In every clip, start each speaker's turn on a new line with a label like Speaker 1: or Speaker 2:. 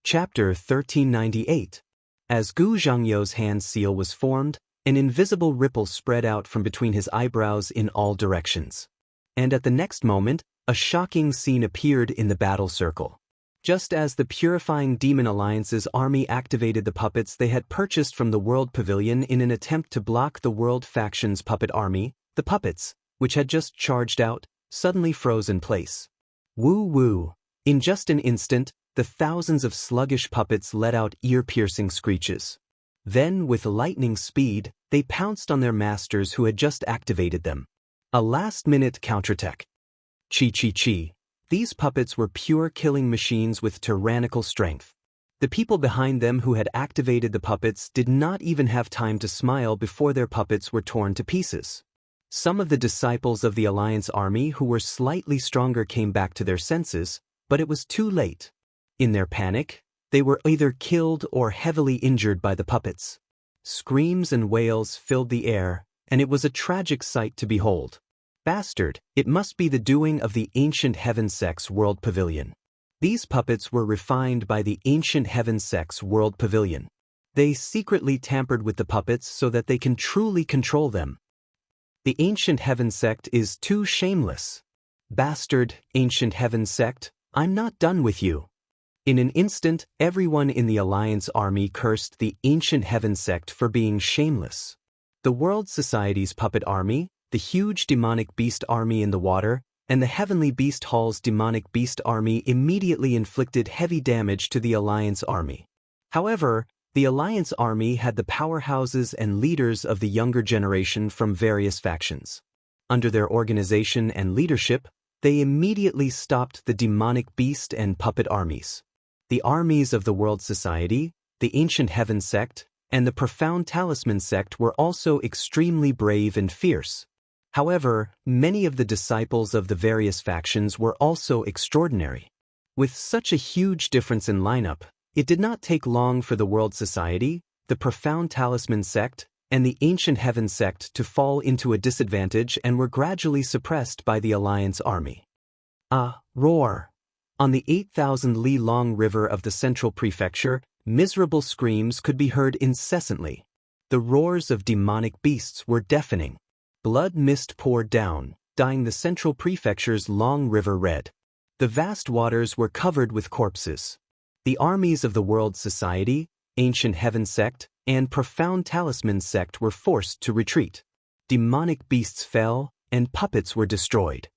Speaker 1: Chapter 1398. As Gu Zhangyo's hand seal was formed, an invisible ripple spread out from between his eyebrows in all directions. And at the next moment, a shocking scene appeared in the battle circle. Just as the Purifying Demon Alliance's army activated the puppets they had purchased from the World Pavilion in an attempt to block the World Faction's puppet army, the puppets, which had just charged out, suddenly froze in place. Woo woo! In just an instant, the thousands of sluggish puppets let out ear-piercing screeches. Then, with lightning speed, they pounced on their masters who had just activated them. A last-minute counterattack. Chi. These puppets were pure killing machines with tyrannical strength. The people behind them who had activated the puppets did not even have time to smile before their puppets were torn to pieces. Some of the disciples of the Alliance army who were slightly stronger came back to their senses, but it was too late. In their panic, they were either killed or heavily injured by the puppets. Screams and wails filled the air, and it was a tragic sight to behold. Bastard, it must be the doing of the Ancient Heaven Sect's World Pavilion. These puppets were refined by the Ancient Heaven Sect's World Pavilion. They secretly tampered with the puppets so that they can truly control them. The Ancient Heaven Sect is too shameless. Bastard, Ancient Heaven Sect, I'm not done with you. In an instant, everyone in the Alliance army cursed the Ancient Heaven Sect for being shameless. The World Society's puppet army, the huge demonic beast army in the water, and the Heavenly Beast Hall's demonic beast army immediately inflicted heavy damage to the Alliance army. However, the Alliance army had the powerhouses and leaders of the younger generation from various factions. Under their organization and leadership, they immediately stopped the demonic beast and puppet armies. The armies of the World Society, the Ancient Heaven Sect, and the Profound Talisman Sect were also extremely brave and fierce. However, many of the disciples of the various factions were also extraordinary. With such a huge difference in lineup, it did not take long for the World Society, the Profound Talisman Sect, and the Ancient Heaven Sect to fall into a disadvantage and were gradually suppressed by the Alliance army. Roar! On the 8,000-li-long river of the Central Prefecture, miserable screams could be heard incessantly. The roars of demonic beasts were deafening. Blood mist poured down, dyeing the Central Prefecture's long river red. The vast waters were covered with corpses. The armies of the World Society, Ancient Heaven Sect, and Profound Talisman Sect were forced to retreat. Demonic beasts fell, and puppets were destroyed.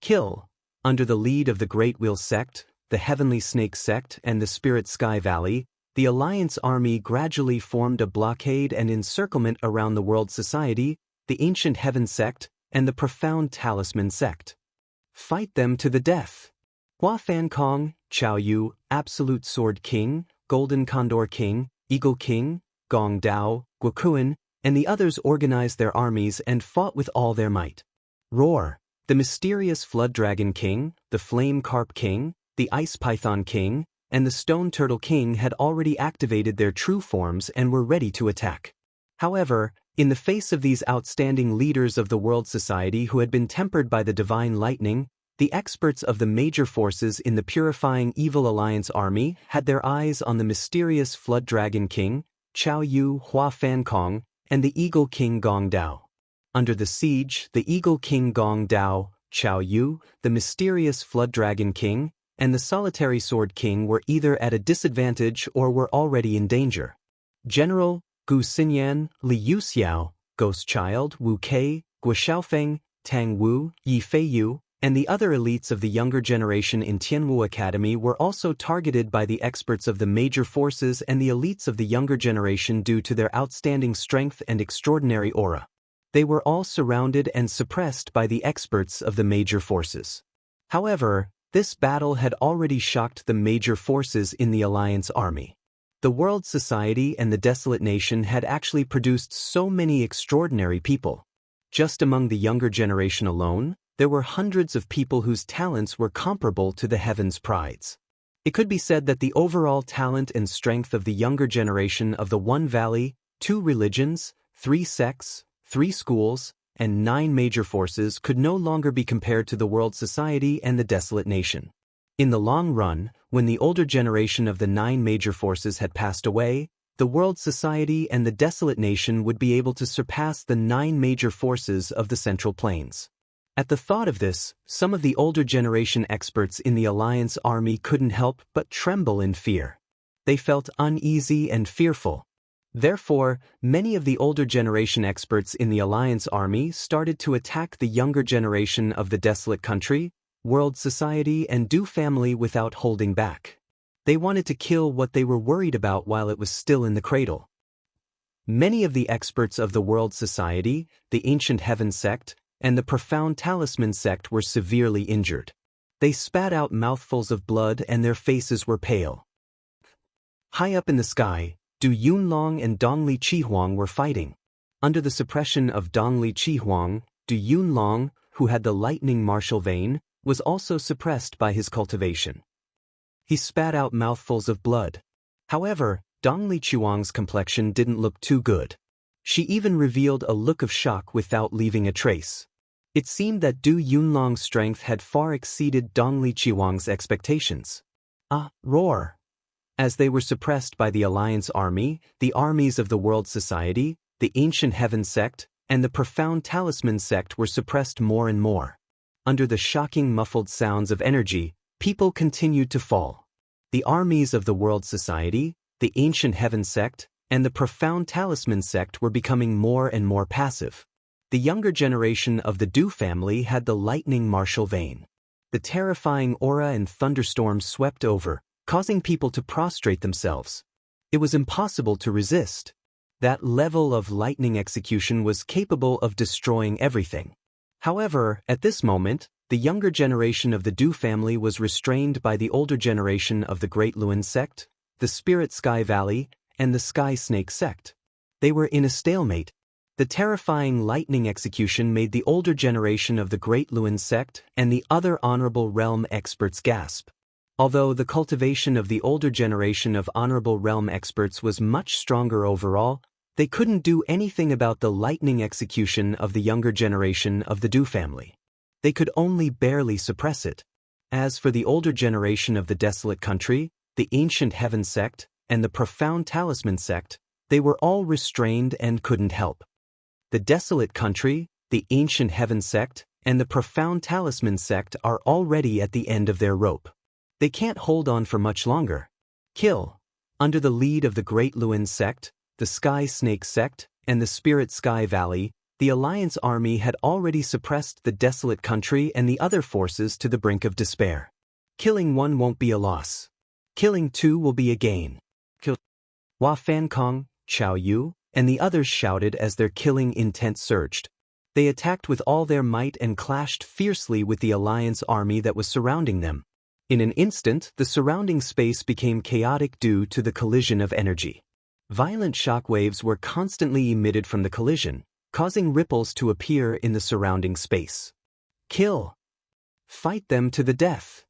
Speaker 1: Kill! Under the lead of the Great Wheel Sect, the Heavenly Snake Sect, and the Spirit Sky Valley, the Alliance army gradually formed a blockade and encirclement around the World Society, the Ancient Heaven Sect, and the Profound Talisman Sect. Fight them to the death! Hua Fan Kong, Chao Yu, Absolute Sword King, Golden Condor King, Eagle King, Gong Dao, Guokuan, and the others organized their armies and fought with all their might. Roar! The mysterious Flood Dragon King, the Flame Carp King, the Ice Python King, and the Stone Turtle King had already activated their true forms and were ready to attack. However, in the face of these outstanding leaders of the World Society who had been tempered by the Divine Lightning, the experts of the major forces in the Purifying Evil Alliance army had their eyes on the mysterious Flood Dragon King, Chao Yu Hua Fan Kong, and the Eagle King Gong Dao. Under the siege, the Eagle King Gong Dao, Chao Yu, the mysterious Flood Dragon King, and the Solitary Sword King were either at a disadvantage or were already in danger. General Gu Xinyan, Li Yuxiao, Ghost Child Wu Kei, Guo Xiaofeng, Tang Wu, Yi Feiyu, and the other elites of the younger generation in Tianwu Academy were also targeted by the experts of the major forces and the elites of the younger generation due to their outstanding strength and extraordinary aura. They were all surrounded and suppressed by the experts of the major forces. However, this battle had already shocked the major forces in the Alliance army. The World Society and the Desolate Nation had actually produced so many extraordinary people. Just among the younger generation alone, there were hundreds of people whose talents were comparable to the Heaven's Prides. It could be said that the overall talent and strength of the younger generation of the One Valley, 2 religions, 3 sects, 3 schools, and 9 major forces could no longer be compared to the World Society and the Desolate Nation. In the long run, when the older generation of the 9 major forces had passed away, the world society and the desolate nation would be able to surpass the 9 major forces of the Central Plains. At the thought of this, some of the older generation experts in the Alliance army couldn't help but tremble in fear. They felt uneasy and fearful. Therefore, many of the older generation experts in the Alliance army started to attack the younger generation of the desolate country, world society, and Du family without holding back. They wanted to kill what they were worried about while it was still in the cradle. Many of the experts of the world society, the Ancient Heaven sect, and the Profound Talisman sect were severely injured. They spat out mouthfuls of blood and their faces were pale. High up in the sky, Du Yunlong and Dongli Chihuang were fighting. Under the suppression of Dongli Chihuang, Du Yunlong, who had the lightning martial vein, was also suppressed by his cultivation. He spat out mouthfuls of blood. However, Dongli Chihuang's complexion didn't look too good. She even revealed a look of shock without leaving a trace. It seemed that Du Yunlong's strength had far exceeded Dongli Chihuang's expectations. Roar! As they were suppressed by the Alliance army, the armies of the World Society, the Ancient Heaven sect, and the Profound Talisman sect were suppressed more and more. Under the shocking muffled sounds of energy, people continued to fall. The armies of the World Society, the Ancient Heaven sect, and the Profound Talisman sect were becoming more and more passive. The younger generation of the Du family had the lightning martial vein. The terrifying aura and thunderstorms swept over, causing people to prostrate themselves. It was impossible to resist. That level of lightning execution was capable of destroying everything. However, at this moment, the younger generation of the Du family was restrained by the older generation of the Great Luen sect, the Spirit Sky Valley, and the Sky Snake sect. They were in a stalemate. The terrifying lightning execution made the older generation of the Great Luen sect and the other Honorable Realm experts gasp. Although the cultivation of the older generation of Honorable Realm experts was much stronger overall, they couldn't do anything about the lightning execution of the younger generation of the Du family. They could only barely suppress it. As for the older generation of the desolate country, the Ancient Heaven sect, and the Profound Talisman sect, they were all restrained and couldn't help. The desolate country, the Ancient Heaven sect, and the Profound Talisman sect are already at the end of their rope. They can't hold on for much longer. Kill. Under the lead of the Great Luen sect, the Sky Snake sect, and the Spirit Sky Valley, the Alliance army had already suppressed the desolate country and the other forces to the brink of despair. Killing one won't be a loss. Killing two will be a gain. Kill. Hua Fankong, Chao Yu, and the others shouted as their killing intent surged. They attacked with all their might and clashed fiercely with the Alliance army that was surrounding them. In an instant, the surrounding space became chaotic due to the collision of energy. Violent shock waves were constantly emitted from the collision, causing ripples to appear in the surrounding space. Kill. Fight them to the death.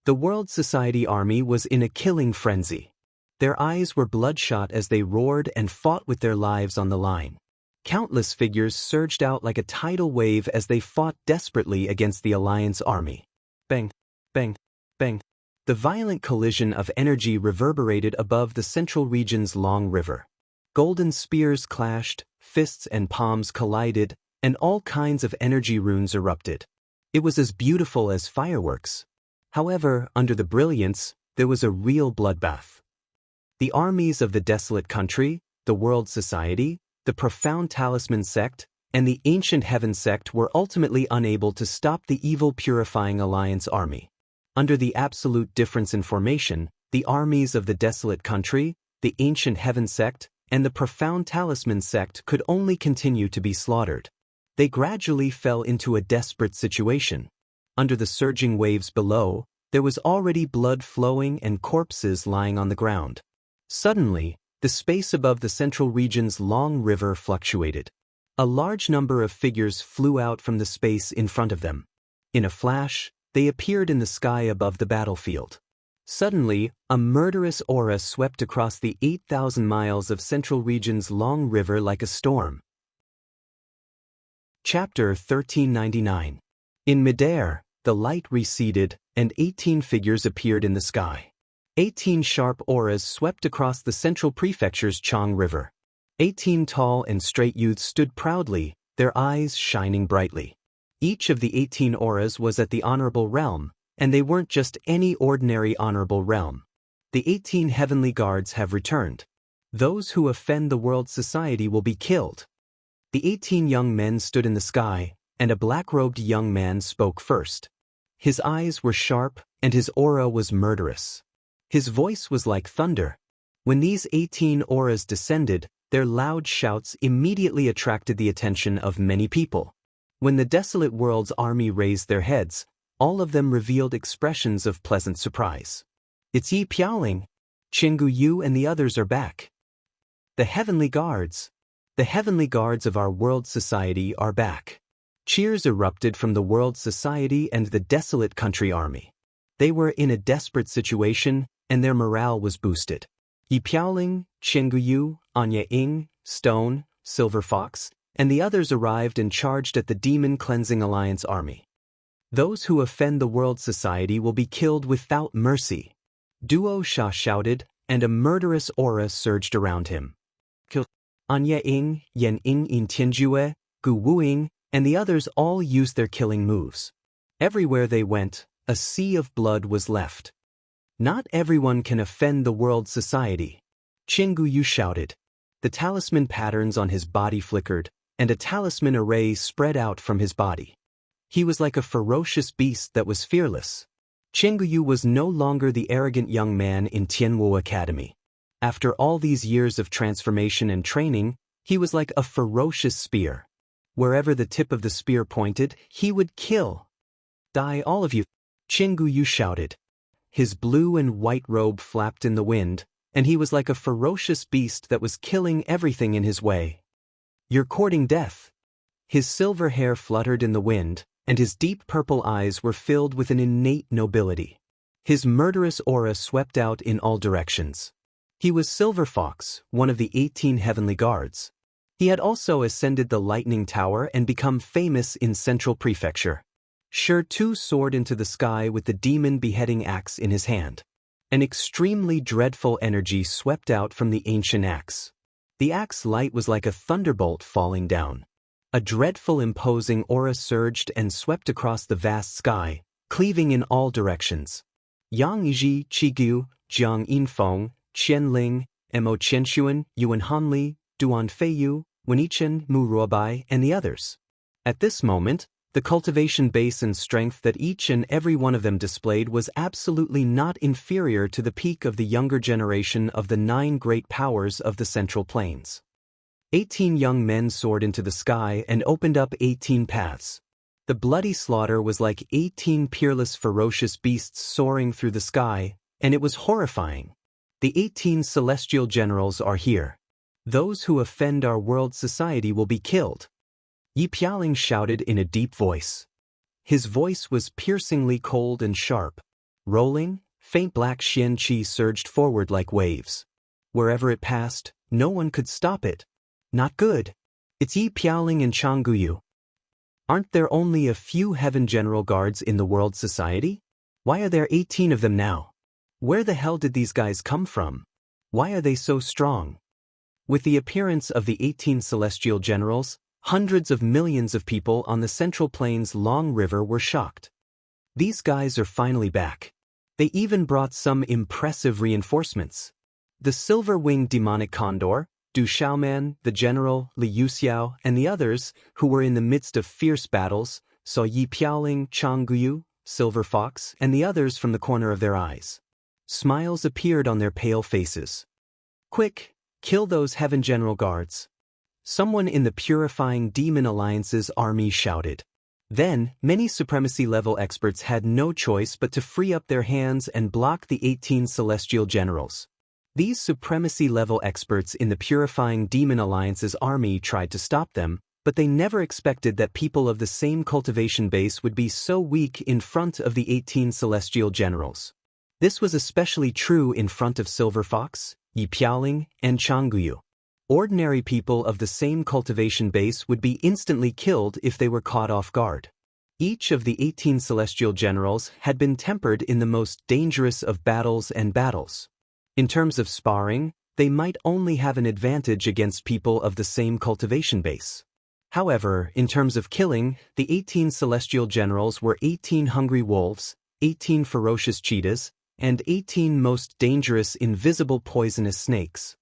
Speaker 1: The World Society army was in a killing frenzy. Their eyes were bloodshot as they roared and fought with their lives on the line. Countless figures surged out like a tidal wave as they fought desperately against the Alliance army. Bang, bang, bang. The violent collision of energy reverberated above the central region's long river. Golden spears clashed, fists and palms collided, and all kinds of energy runes erupted. It was as beautiful as fireworks. However, under the brilliance, there was a real bloodbath. The armies of the desolate country, the World Society, the Profound Talisman sect, and the Ancient Heaven sect were ultimately unable to stop the evil purifying Alliance army. Under the absolute difference in formation, the armies of the desolate country, the Ancient Heaven sect, and the Profound Talisman sect could only continue to be slaughtered. They gradually fell into a desperate situation. Under the surging waves below, there was already blood flowing and corpses lying on the ground. Suddenly, the space above the central region's long river fluctuated. A large number of figures flew out from the space in front of them. In a flash, they appeared in the sky above the battlefield. Suddenly, a murderous aura swept across the 8,000 miles of central region's long river like a storm. Chapter 1399. In midair, the light receded, and 18 figures appeared in the sky. 18 sharp auras swept across the central prefecture's Chang River. 18 tall and straight youths stood proudly, their eyes shining brightly. Each of the 18 auras was at the honorable realm, and they weren't just any ordinary honorable realm. The 18 heavenly guards have returned. Those who offend the world society will be killed. The 18 young men stood in the sky, and a black-robed young man spoke first. His eyes were sharp, and his aura was murderous. His voice was like thunder. When these 18 auras descended, their loud shouts immediately attracted the attention of many people. When the desolate world's army raised their heads, all of them revealed expressions of pleasant surprise. It's Yi Piaoling. Qinggu Yu and the others are back. The heavenly guards. The heavenly guards of our world society are back. Cheers erupted from the world society and the desolate country army. They were in a desperate situation, and their morale was boosted. Yi Piaoling, Qinggu Yu, Anya Ying, Stone, Silver Fox, and the others arrived and charged at the Demon Cleansing Alliance army. Those who offend the world society will be killed without mercy. Duo Sha shouted, and a murderous aura surged around him. Kill. Anya Ying, Yan Ying in Tianjue, Gu Wuing, and the others all used their killing moves. Everywhere they went, a sea of blood was left. Not everyone can offend the world society. Qinggu Yu shouted. The talisman patterns on his body flickered, and a talisman array spread out from his body. He was like a ferocious beast that was fearless. Qinggu Yu was no longer the arrogant young man in Tianwu Academy. After all these years of transformation and training, he was like a ferocious spear. Wherever the tip of the spear pointed, he would kill. Die all of you, Qinggu Yu shouted. His blue and white robe flapped in the wind, and he was like a ferocious beast that was killing everything in his way. You're courting death. His silver hair fluttered in the wind, and his deep purple eyes were filled with an innate nobility. His murderous aura swept out in all directions. He was Silver Fox, one of the 18 heavenly guards. He had also ascended the Lightning Tower and become famous in Central Prefecture. Shi Tu soared into the sky with the demon beheading axe in his hand. An extremely dreadful energy swept out from the ancient axe. The axe light was like a thunderbolt falling down. A dreadful imposing aura surged and swept across the vast sky, cleaving in all directions. Yang Yiji, Qigyu, Jiang Yinfeng, Qian Ling, Mo Qianshuan, Yuan Hanli, Duan Feiyu, Wenichen, Mu Ruobai, and the others. At this moment, the cultivation base and strength that each and every one of them displayed was absolutely not inferior to the peak of the younger generation of the 9 great powers of the Central Plains. 18 young men soared into the sky and opened up 18 paths. The bloody slaughter was like 18 peerless ferocious beasts soaring through the sky, and it was horrifying. The 18 celestial generals are here. Those who offend our world society will be killed. Yi Piaoling shouted in a deep voice. His voice was piercingly cold and sharp. Rolling, faint black xian qi surged forward like waves. Wherever it passed, no one could stop it. Not good. It's Yi Piaoling and Qinggu Yu. Aren't there only a few heaven general guards in the world society? Why are there 18 of them now? Where the hell did these guys come from? Why are they so strong? With the appearance of the 18 celestial generals, hundreds of millions of people on the Central Plains' long river were shocked. These guys are finally back. They even brought some impressive reinforcements. The silver-winged demonic condor, Du Xiaoman, the general, Li Yuxiao, and the others, who were in the midst of fierce battles, saw Yi Piaoling, Qinggu Yu, Silver Fox, and the others from the corner of their eyes. Smiles appeared on their pale faces. Quick, kill those heaven general guards. Someone in the Purifying Demon Alliance's army shouted. Then, many supremacy-level experts had no choice but to free up their hands and block the 18 celestial generals. These supremacy-level experts in the Purifying Demon Alliance's army tried to stop them, but they never expected that people of the same cultivation base would be so weak in front of the 18 celestial generals. This was especially true in front of Silver Fox, Yi Piaoling, and Qinggu Yu. Ordinary people of the same cultivation base would be instantly killed if they were caught off guard. Each of the 18 celestial generals had been tempered in the most dangerous of battles and battles. In terms of sparring, they might only have an advantage against people of the same cultivation base. However, in terms of killing, the 18 celestial generals were 18 hungry wolves, 18 ferocious cheetahs, and 18 most dangerous invisible poisonous snakes.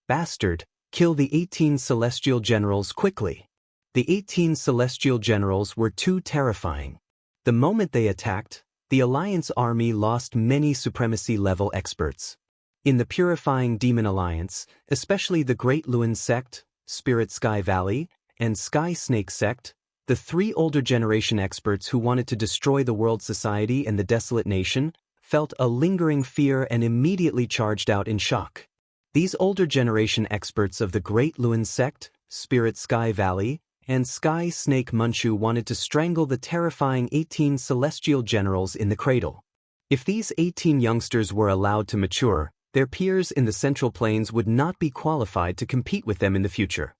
Speaker 1: Bastard, kill the 18 celestial generals quickly. The 18 celestial generals were too terrifying. The moment they attacked, the Alliance army lost many supremacy-level experts. In the Purifying Demon Alliance, especially the Great Luin Sect, Spirit Sky Valley, and Sky Snake Sect, the three older generation experts who wanted to destroy the world society and the desolate nation, felt a lingering fear and immediately charged out in shock. These older generation experts of the Great Luin Sect, Spirit Sky Valley, and Sky Snake Munchu wanted to strangle the terrifying 18 celestial generals in the cradle. If these 18 youngsters were allowed to mature, their peers in the Central Plains would not be qualified to compete with them in the future.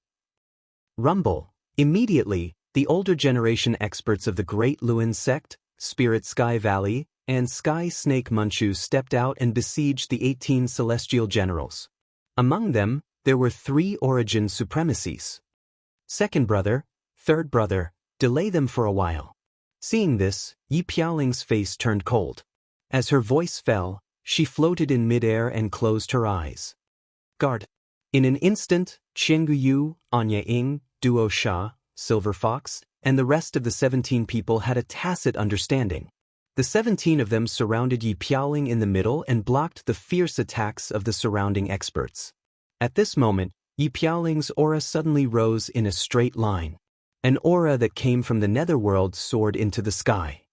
Speaker 1: Rumble. Immediately, the older generation experts of the Great Luin Sect, Spirit Sky Valley, and Sky Snake Munchu stepped out and besieged the 18 celestial generals. Among them, there were 3 origin supremacies. Second brother, third brother, delay them for a while. Seeing this, Yi Piaoling's face turned cold. As her voice fell, she floated in midair and closed her eyes. Guard. In an instant, Qiangu Yu, Anya Ying, Duo Sha, Silver Fox, and the rest of the 17 people had a tacit understanding. The 17 of them surrounded Yi Piaoling in the middle and blocked the fierce attacks of the surrounding experts. At this moment, Yi Piaoling's aura suddenly rose in a straight line. An aura that came from the netherworld soared into the sky.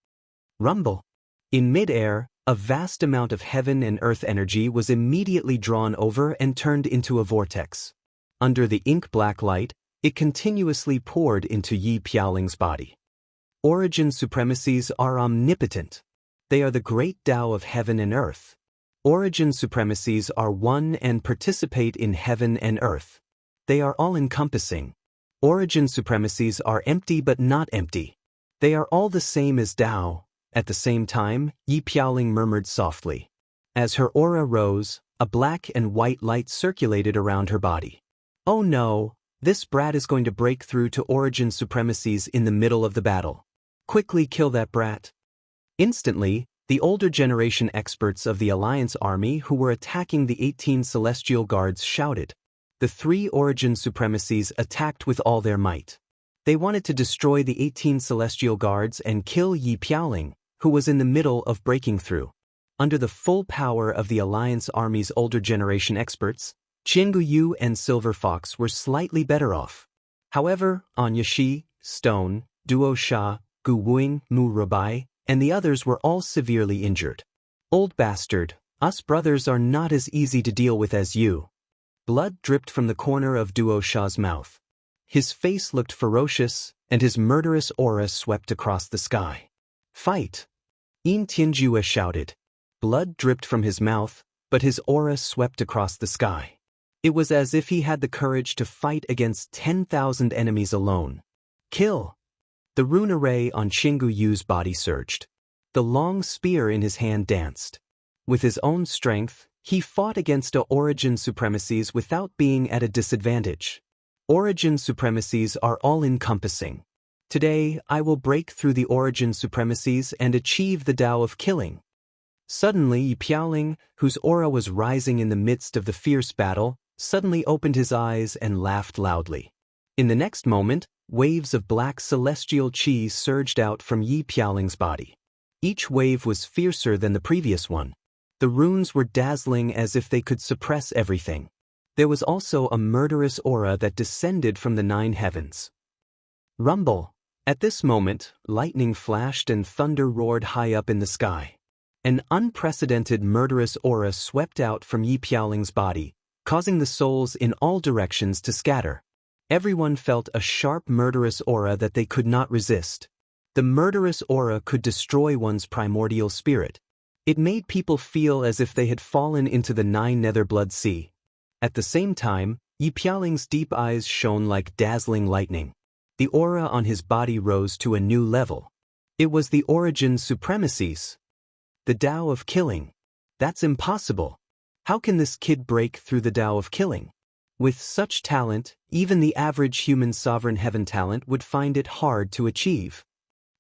Speaker 1: Rumble. In mid-air, a vast amount of heaven and earth energy was immediately drawn over and turned into a vortex. Under the ink-black light, it continuously poured into Yi Piaoling's body. Origin supremacies are omnipotent. They are the great Tao of heaven and earth. Origin supremacies are one and participate in heaven and earth. They are all-encompassing. Origin supremacies are empty but not empty. They are all the same as Tao. At the same time, Yi Piaoling murmured softly. As her aura rose, a black and white light circulated around her body. Oh no, this brat is going to break through to origin supremacies in the middle of the battle. Quickly kill that brat. Instantly, the older generation experts of the Alliance army who were attacking the 18 celestial guards shouted. The 3 origin supremacies attacked with all their might. They wanted to destroy the 18 celestial guards and kill Yi Piaoling, who was in the middle of breaking through. Under the full power of the Alliance army's older generation experts, Qiangu Yu and Silver Fox were slightly better off. However, Anya Shi, Stone, Duo Sha, Gu Wuing, Mu Rubai, and the others were all severely injured. Old bastard, us brothers are not as easy to deal with as you. Blood dripped from the corner of Duo Sha's mouth. His face looked ferocious, and his murderous aura swept across the sky. Fight! Yin Tianjue shouted. Blood dripped from his mouth, but his aura swept across the sky. It was as if he had the courage to fight against 10,000 enemies alone. Kill! The rune array on Qiangu Yu's body surged. The long spear in his hand danced. With his own strength, he fought against origin supremacies without being at a disadvantage. Origin supremacies are all-encompassing. Today, I will break through the origin supremacies and achieve the Tao of killing. Suddenly, Yi Piaoling, whose aura was rising in the midst of the fierce battle, suddenly opened his eyes and laughed loudly. In the next moment, waves of black celestial chi surged out from Yi Piaoling's body. Each wave was fiercer than the previous one. The runes were dazzling as if they could suppress everything. There was also a murderous aura that descended from the 9 heavens. Rumble. At this moment, lightning flashed and thunder roared high up in the sky. An unprecedented murderous aura swept out from Yi Piaoling's body, causing the souls in all directions to scatter. Everyone felt a sharp murderous aura that they could not resist. The murderous aura could destroy one's primordial spirit. It made people feel as if they had fallen into the 9 nether blood sea. At the same time, Yi Piaoling's deep eyes shone like dazzling lightning. The aura on his body rose to a new level. It was the origin supremacies. The Tao of killing. That's impossible. How can this kid break through the Tao of killing? With such talent, even the average human sovereign heaven talent would find it hard to achieve.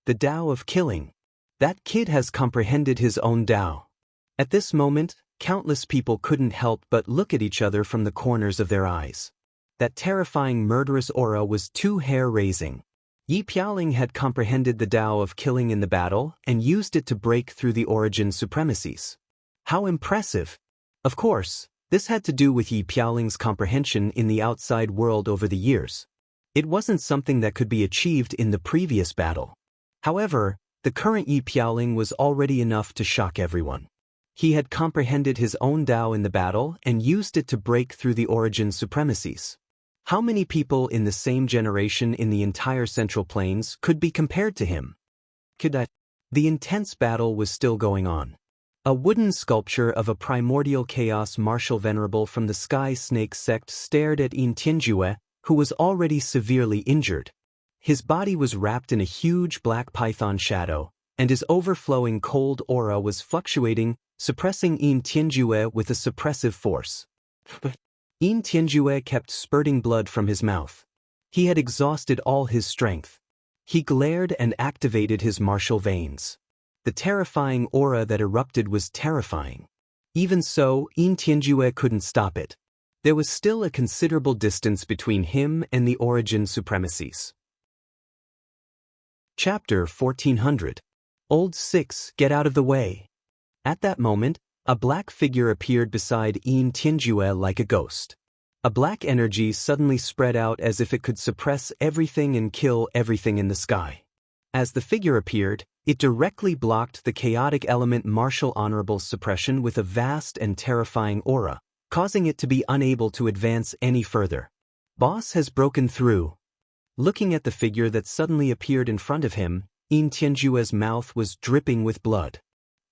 Speaker 1: The Tao of killing. That kid has comprehended his own Tao. At this moment, countless people couldn't help but look at each other from the corners of their eyes. That terrifying murderous aura was too hair-raising. Yi Piaoling had comprehended the Tao of killing in the battle and used it to break through the origin supremacies. How impressive! Of course, this had to do with Yi Piaoling's comprehension in the outside world over the years. It wasn't something that could be achieved in the previous battle. However, the current Yi Piaoling was already enough to shock everyone. He had comprehended his own Tao in the battle and used it to break through the origin supremacies. How many people in the same generation in the entire Central Plains could be compared to him? The intense battle was still going on. A wooden sculpture of a primordial chaos martial venerable from the Sky Snake sect stared at Yin Tianjue, who was already severely injured. His body was wrapped in a huge black python shadow, and his overflowing cold aura was fluctuating, suppressing Yin Tianjue with a suppressive force. Yin Tianjue kept spurting blood from his mouth. He had exhausted all his strength. He glared and activated his martial veins. The terrifying aura that erupted was terrifying. Even so, Yin Tianjue couldn't stop it. There was still a considerable distance between him and the origin supremacies. Chapter 1400. Old Six, get out of the way. At that moment, a black figure appeared beside Yin Tianjue like a ghost. A black energy suddenly spread out as if it could suppress everything and kill everything in the sky. As the figure appeared, it directly blocked the chaotic element martial honorable suppression with a vast and terrifying aura, causing it to be unable to advance any further. Boss has broken through. Looking at the figure that suddenly appeared in front of him, Yin Tianjue's mouth was dripping with blood.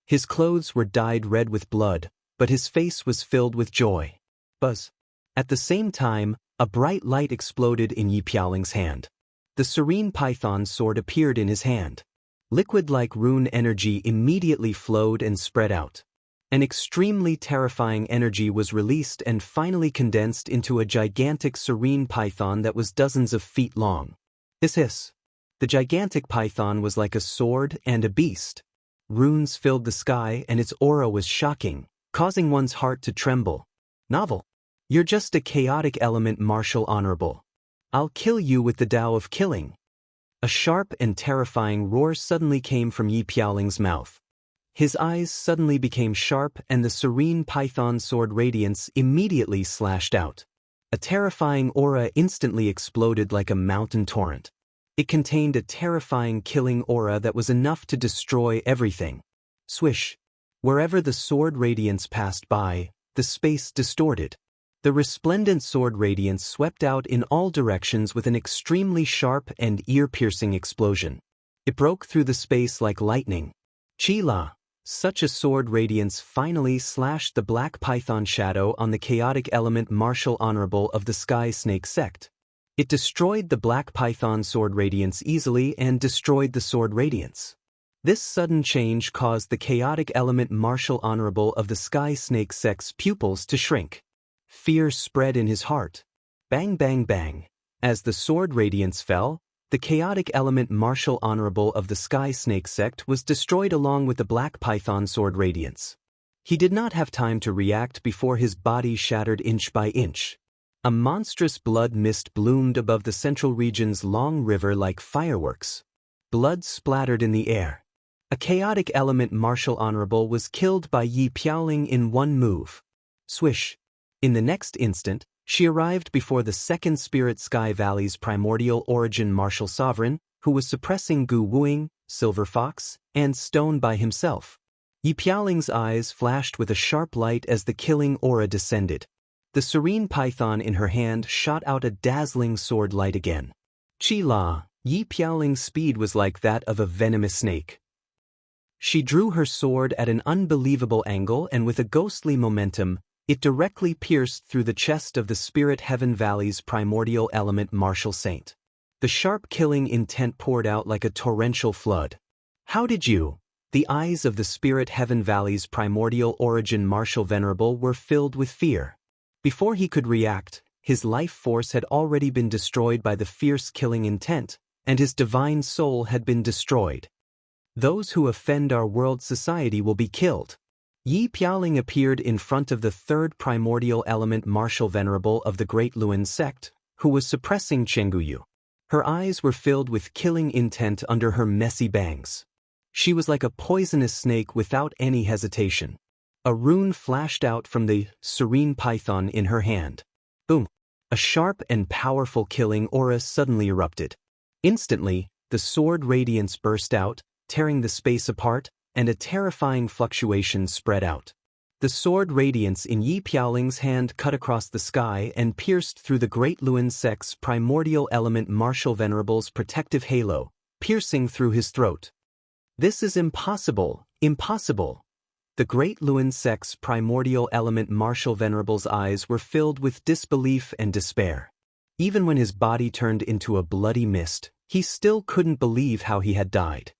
Speaker 1: His clothes were dyed red with blood, but his face was filled with joy. Buzz. At the same time, a bright light exploded in Yi Piaoling's hand. The serene python sword appeared in his hand. Liquid-like rune energy immediately flowed and spread out. An extremely terrifying energy was released and finally condensed into a gigantic serene python that was dozens of feet long. Hiss. The gigantic python was like a sword and a beast. Runes filled the sky and its aura was shocking, causing one's heart to tremble. Novel. You're just a chaotic element martial honorable. I'll kill you with the Tao of killing. A sharp and terrifying roar suddenly came from Yi Piaoling's mouth. His eyes suddenly became sharp and the serene python sword radiance immediately slashed out. A terrifying aura instantly exploded like a mountain torrent. It contained a terrifying killing aura that was enough to destroy everything. Swish. Wherever the sword radiance passed by, the space distorted. The resplendent sword radiance swept out in all directions with an extremely sharp and ear-piercing explosion. It broke through the space like lightning. Chi-la. Such a sword radiance finally slashed the black python shadow on the chaotic element martial honorable of the Sky Snake sect. It destroyed the black python sword radiance easily and destroyed the sword radiance. This sudden change caused the chaotic element martial honorable of the Sky Snake sect's pupils to shrink. Fear spread in his heart. Bang bang bang. As the sword radiance fell, the chaotic element martial honorable of the Sky Snake sect was destroyed along with the black python sword radiance. He did not have time to react before his body shattered inch by inch. A monstrous blood mist bloomed above the central region's long river like fireworks. Blood splattered in the air. A chaotic element martial honorable was killed by Yi Piaoling in one move. Swish. In the next instant, she arrived before the second Spirit Sky Valley's primordial origin martial sovereign, who was suppressing Gu Wuing, Silver Fox, and Stone by himself. Yi Piaoling's eyes flashed with a sharp light as the killing aura descended. The serene python in her hand shot out a dazzling sword light again. Chi-la. Yi Piaoling's speed was like that of a venomous snake. She drew her sword at an unbelievable angle and with a ghostly momentum, it directly pierced through the chest of the Spirit Heaven Valley's primordial element martial saint. The sharp killing intent poured out like a torrential flood. How did you? The eyes of the Spirit Heaven Valley's primordial origin Martial Venerable were filled with fear. Before he could react, his life force had already been destroyed by the fierce killing intent, and his divine soul had been destroyed. Those who offend our world society will be killed. Yi Piaoling appeared in front of the third primordial element Martial Venerable of the Great Luan sect, who was suppressing Chengguyu. Her eyes were filled with killing intent under her messy bangs. She was like a poisonous snake without any hesitation. A rune flashed out from the serene python in her hand. Boom! A sharp and powerful killing aura suddenly erupted. Instantly, the sword radiance burst out, tearing the space apart, and a terrifying fluctuation spread out. The sword radiance in Yi Piaoling's hand cut across the sky and pierced through the Great Luan sect's primordial element Martial Venerable's protective halo, piercing through his throat. This is impossible, impossible. The Great Luan sect's primordial element Martial Venerable's eyes were filled with disbelief and despair. Even when his body turned into a bloody mist, he still couldn't believe how he had died.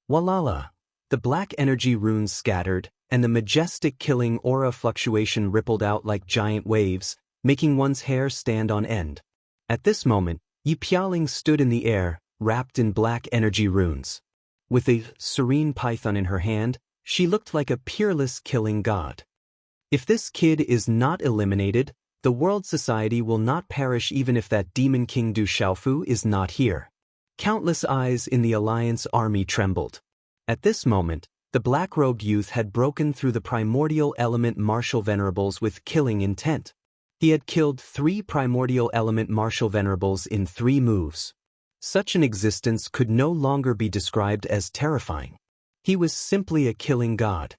Speaker 1: Walala! The black energy runes scattered, and the majestic killing aura fluctuation rippled out like giant waves, making one's hair stand on end. At this moment, Yi Piaoling stood in the air, wrapped in black energy runes. With a serene python in her hand, she looked like a peerless killing god. If this kid is not eliminated, the world society will not perish even if that demon king Du Xiaofu is not here. Countless eyes in the Alliance army trembled. At this moment, the black-robed youth had broken through the primordial element Martial Venerables with killing intent. He had killed 3 primordial element Martial Venerables in 3 moves. Such an existence could no longer be described as terrifying. He was simply a killing god.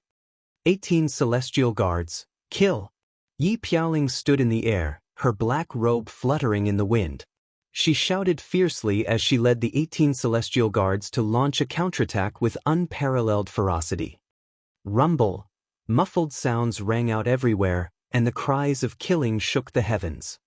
Speaker 1: 18 celestial guards, kill! Yi Piaoling stood in the air, her black robe fluttering in the wind. She shouted fiercely as she led the 18 celestial guards to launch a counterattack with unparalleled ferocity. Rumble! Muffled sounds rang out everywhere, and the cries of killing shook the heavens.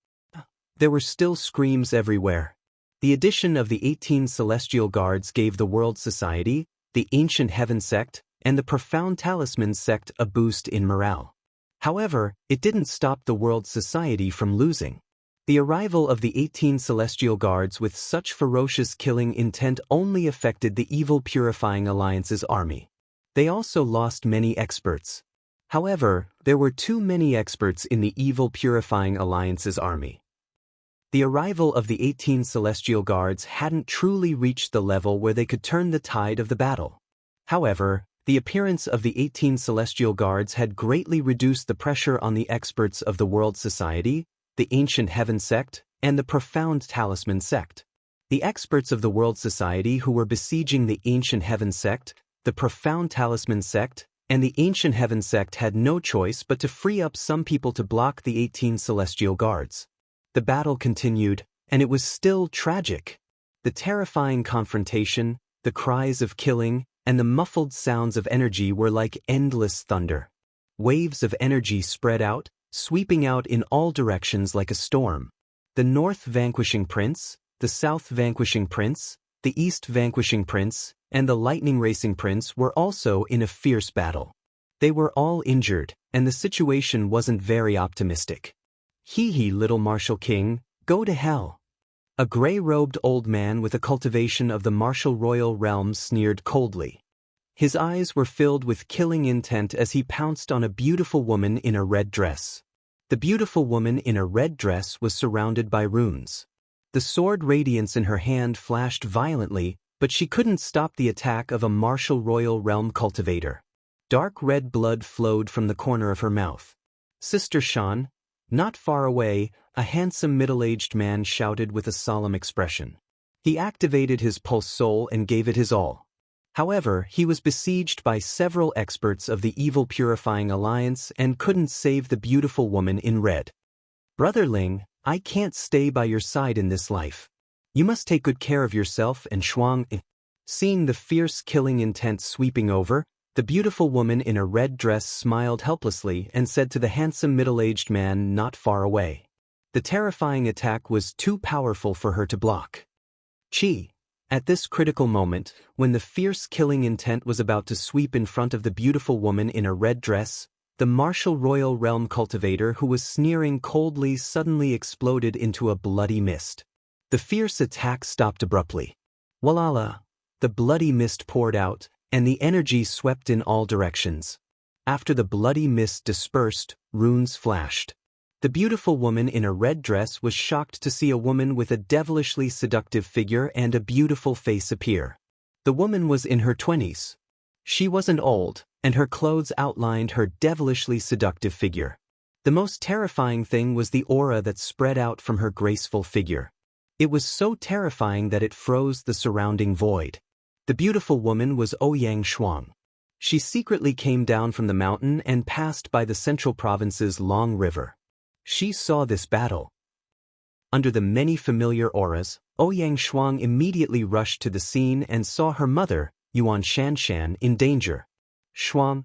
Speaker 1: There were still screams everywhere. The addition of the 18 celestial guards gave the World Society, the Ancient Heaven sect, and the Profound Talisman sect a boost in morale. However, it didn't stop the World Society from losing. The arrival of the 18 celestial guards with such ferocious killing intent only affected the Evil Purifying Alliance's army. They also lost many experts. However, there were too many experts in the Evil Purifying Alliance's army. The arrival of the 18 celestial guards hadn't truly reached the level where they could turn the tide of the battle. However, the appearance of the 18 celestial guards had greatly reduced the pressure on the experts of the World Society, the Ancient Heaven sect, and the Profound Talisman sect. The experts of the World Society who were besieging the Ancient Heaven sect, the Profound Talisman sect, and the Ancient Heaven sect had no choice but to free up some people to block the 18 celestial guards. The battle continued, and it was still tragic. The terrifying confrontation, the cries of killing, and the muffled sounds of energy were like endless thunder. Waves of energy spread out, sweeping out in all directions like a storm. The North vanquishing Prince, the South vanquishing Prince, the East vanquishing Prince, and the Lightning racing Prince were also in a fierce battle. They were all injured, and the situation wasn't very optimistic. Hee, little martial king, go to hell. A gray-robed old man with a cultivation of the martial royal realms sneered coldly. His eyes were filled with killing intent as he pounced on a beautiful woman in a red dress. The beautiful woman in a red dress was surrounded by runes. The sword radiance in her hand flashed violently, but she couldn't stop the attack of a martial royal realm cultivator. Dark red blood flowed from the corner of her mouth. Sister Shan. Not far away, a handsome middle-aged man shouted with a solemn expression. He activated his pulse soul and gave it his all. However, he was besieged by several experts of the Evil Purifying Alliance and couldn't save the beautiful woman in red. Brother Ling, I can't stay by your side in this life. You must take good care of yourself and Shuang. Seeing the fierce killing intent sweeping over, the beautiful woman in a red dress smiled helplessly and said to the handsome middle-aged man not far away. The terrifying attack was too powerful for her to block. Chi. At this critical moment, when the fierce killing intent was about to sweep in front of the beautiful woman in a red dress, the martial royal realm cultivator who was sneering coldly suddenly exploded into a bloody mist. The fierce attack stopped abruptly. Walala! The bloody mist poured out, and the energy swept in all directions. After the bloody mist dispersed, runes flashed. The beautiful woman in a red dress was shocked to see a woman with a devilishly seductive figure and a beautiful face appear. The woman was in her 20s. She wasn't old, and her clothes outlined her devilishly seductive figure. The most terrifying thing was the aura that spread out from her graceful figure. It was so terrifying that it froze the surrounding void. The beautiful woman was Ouyang Shuang. She secretly came down from the mountain and passed by the central province's long river. She saw this battle. Under the many familiar auras, Ouyang Shuang immediately rushed to the scene and saw her mother, Yuan Shanshan, in danger. Shuang,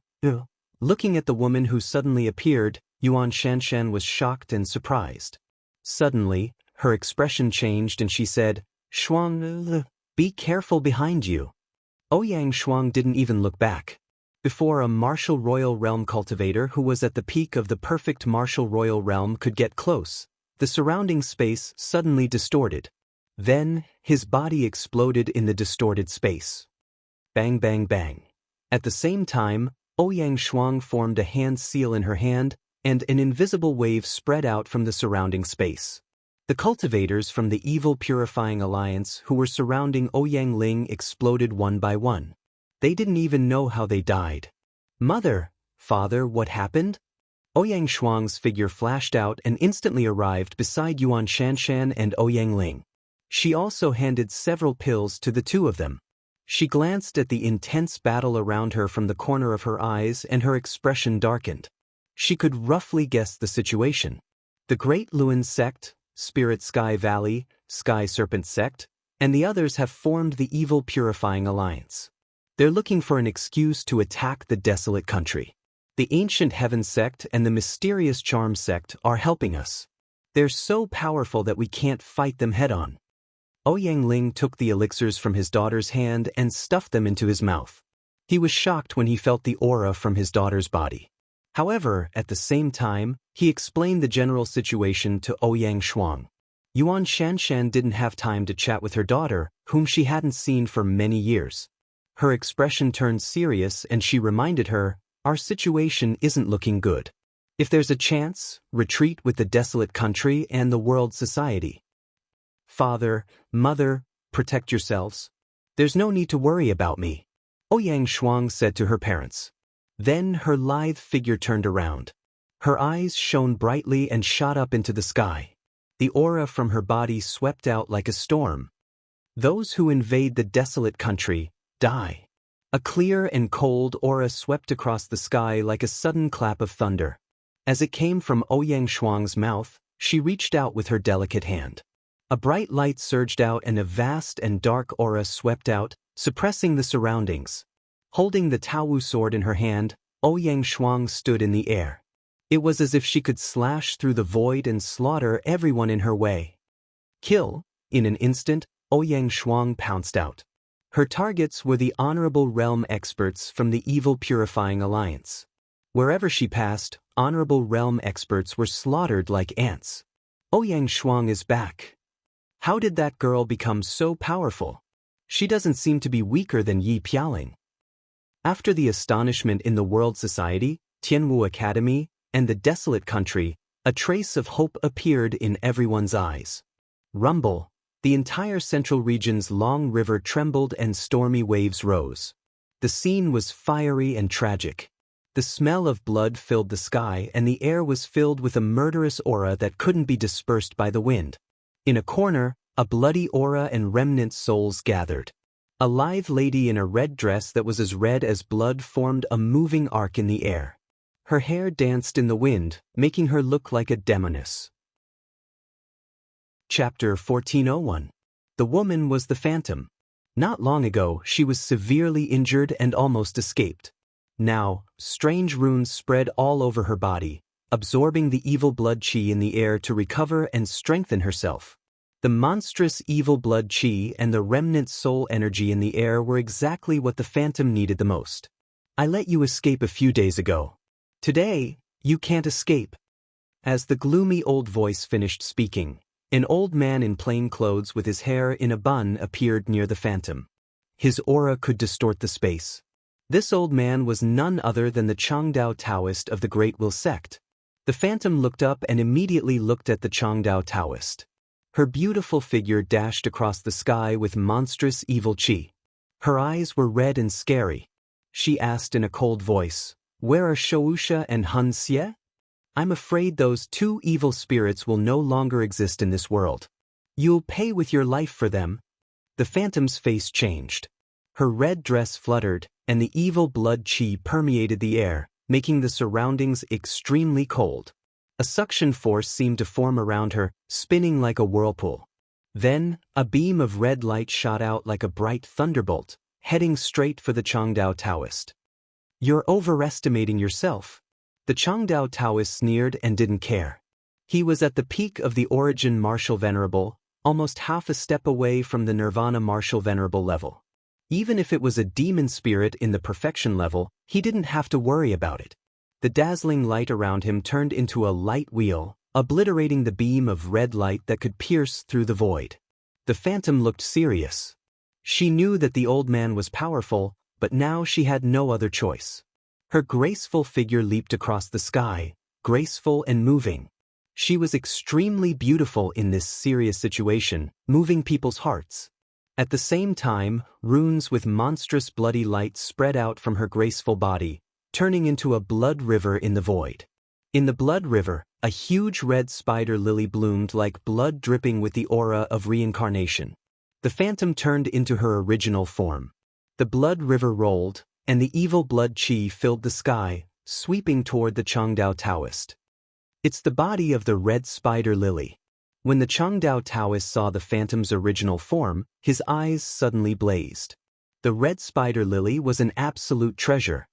Speaker 1: looking at the woman who suddenly appeared, Yuan Shanshan was shocked and surprised. Suddenly, her expression changed and she said, Shuang, be careful behind you. Ouyang Shuang didn't even look back. Before a martial royal realm cultivator who was at the peak of the perfect martial royal realm could get close, the surrounding space suddenly distorted. Then, his body exploded in the distorted space. Bang bang bang. At the same time, Ouyang Shuang formed a hand seal in her hand, and an invisible wave spread out from the surrounding space. The cultivators from the Evil Purifying Alliance who were surrounding Ouyang Ling exploded one by one. They didn't even know how they died. Mother, father, what happened? Ouyang Shuang's figure flashed out and instantly arrived beside Yuan Shanshan and Ouyang Ling. She also handed several pills to the two of them. She glanced at the intense battle around her from the corner of her eyes and her expression darkened. She could roughly guess the situation. The Great Luan Sect, Spirit Sky Valley, Sky Serpent Sect, and the others have formed the Evil Purifying Alliance. They're looking for an excuse to attack the desolate country. The Ancient Heaven Sect and the Mysterious Charm Sect are helping us. They're so powerful that we can't fight them head-on. Ouyang Ling took the elixirs from his daughter's hand and stuffed them into his mouth. He was shocked when he felt the aura from his daughter's body. However, at the same time, he explained the general situation to Ouyang Shuang. Yuan Shanshan didn't have time to chat with her daughter, whom she hadn't seen for many years. Her expression turned serious and she reminded her, our situation isn't looking good. If there's a chance, retreat with the desolate country and the world society. Father, mother, protect yourselves. There's no need to worry about me, Ouyang Shuang said to her parents. Then her lithe figure turned around. Her eyes shone brightly and shot up into the sky. The aura from her body swept out like a storm. Those who invade the desolate country die. A clear and cold aura swept across the sky like a sudden clap of thunder. As it came from Ouyang Shuang's mouth, she reached out with her delicate hand. A bright light surged out and a vast and dark aura swept out, suppressing the surroundings. Holding the Taowu sword in her hand, Ouyang Shuang stood in the air. It was as if she could slash through the void and slaughter everyone in her way. Kill! In an instant, Ouyang Shuang pounced out. Her targets were the honorable realm experts from the Evil Purifying Alliance. Wherever she passed, honorable realm experts were slaughtered like ants. Ouyang Shuang is back. How did that girl become so powerful? She doesn't seem to be weaker than Yi Pialing. After the astonishment in the World Society, Tianwu Academy, and the desolate country, a trace of hope appeared in everyone's eyes. Rumble. The entire central region's long river trembled and stormy waves rose. The scene was fiery and tragic. The smell of blood filled the sky and the air was filled with a murderous aura that couldn't be dispersed by the wind. In a corner, a bloody aura and remnant souls gathered. A lithe lady in a red dress that was as red as blood formed a moving arc in the air. Her hair danced in the wind, making her look like a demoness. Chapter 1401. The woman was the phantom. Not long ago, she was severely injured and almost escaped. Now, strange runes spread all over her body, absorbing the evil blood qi in the air to recover and strengthen herself. The monstrous evil blood chi and the remnant soul energy in the air were exactly what the phantom needed the most. I let you escape a few days ago. Today, you can't escape. As the gloomy old voice finished speaking, an old man in plain clothes with his hair in a bun appeared near the phantom. His aura could distort the space. This old man was none other than the Changdao Taoist of the Great Will sect. The phantom looked up and immediately looked at the Changdao Taoist. Her beautiful figure dashed across the sky with monstrous evil chi. Her eyes were red and scary. She asked in a cold voice, "Where are Shousha and Han Xie? I'm afraid those two evil spirits will no longer exist in this world. You'll pay with your life for them." The phantom's face changed. Her red dress fluttered, and the evil blood chi permeated the air, making the surroundings extremely cold. A suction force seemed to form around her, spinning like a whirlpool. Then, a beam of red light shot out like a bright thunderbolt, heading straight for the Changdao Taoist. "You're overestimating yourself." The Changdao Taoist sneered and didn't care. He was at the peak of the origin martial venerable, almost half a step away from the nirvana martial venerable level. Even if it was a demon spirit in the perfection level, he didn't have to worry about it. The dazzling light around him turned into a light wheel, obliterating the beam of red light that could pierce through the void. The phantom looked serious. She knew that the old man was powerful, but now she had no other choice. Her graceful figure leaped across the sky, graceful and moving. She was extremely beautiful in this serious situation, moving people's hearts. At the same time, runes with monstrous bloody light spread out from her graceful body, turning into a blood river in the void. In the blood river, a huge red spider lily bloomed like blood dripping with the aura of reincarnation. The phantom turned into her original form. The blood river rolled, and the evil blood chi filled the sky, sweeping toward the Changdao Taoist. "It's the body of the red spider lily." When the Changdao Taoist saw the phantom's original form, his eyes suddenly blazed. The red spider lily was an absolute treasure.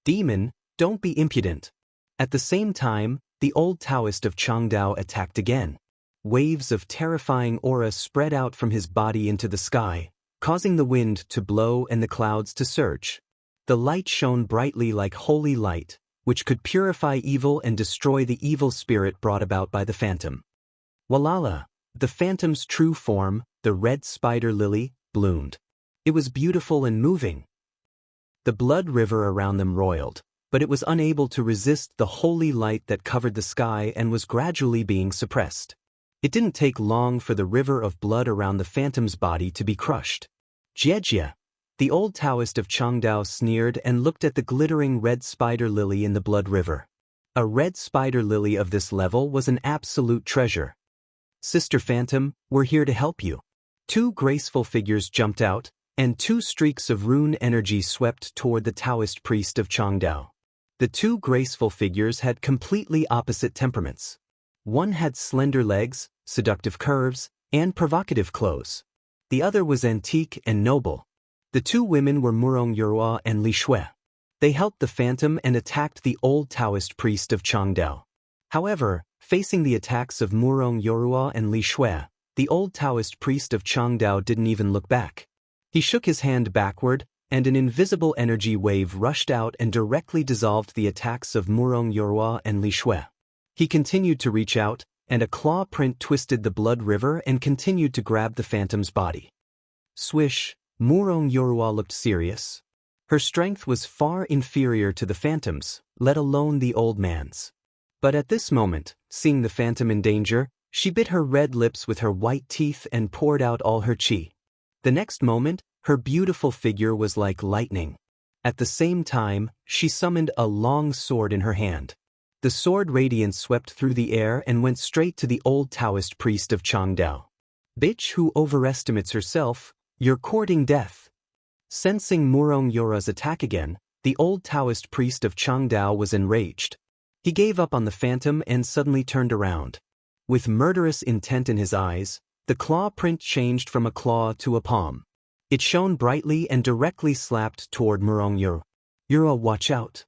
Speaker 1: "Demon, don't be impudent." At the same time, the old Taoist of Changdao attacked again. Waves of terrifying aura spread out from his body into the sky, causing the wind to blow and the clouds to surge. The light shone brightly like holy light, which could purify evil and destroy the evil spirit brought about by the phantom. Walala, the phantom's true form, the red spider lily, bloomed. It was beautiful and moving. The blood river around them roiled, but it was unable to resist the holy light that covered the sky and was gradually being suppressed. It didn't take long for the river of blood around the phantom's body to be crushed. "Jiejia." The old Taoist of Changdao sneered and looked at the glittering red spider lily in the blood river. A red spider lily of this level was an absolute treasure. "Sister Phantom, we're here to help you." Two graceful figures jumped out, and two streaks of rune energy swept toward the Taoist priest of Changdao. The two graceful figures had completely opposite temperaments. One had slender legs, seductive curves, and provocative clothes. The other was antique and noble. The two women were Murong Yurua and Li Shui. They helped the phantom and attacked the old Taoist priest of Changdao. However, facing the attacks of Murong Yurua and Li Shui, the old Taoist priest of Changdao didn't even look back. He shook his hand backward, and an invisible energy wave rushed out and directly dissolved the attacks of Murong Yurua and Li Shui. He continued to reach out, and a claw print twisted the blood river and continued to grab the phantom's body. Swish, Murong Yurua looked serious. Her strength was far inferior to the phantom's, let alone the old man's. But at this moment, seeing the phantom in danger, she bit her red lips with her white teeth and poured out all her chi. The next moment, her beautiful figure was like lightning. At the same time, she summoned a long sword in her hand. The sword radiance swept through the air and went straight to the old Taoist priest of Changdao. "Bitch who overestimates herself, you're courting death." Sensing Murong Yora's attack again, the old Taoist priest of Changdao was enraged. He gave up on the phantom and suddenly turned around. With murderous intent in his eyes, the claw print changed from a claw to a palm. It shone brightly and directly slapped toward Murong Yura. "Yura, watch out."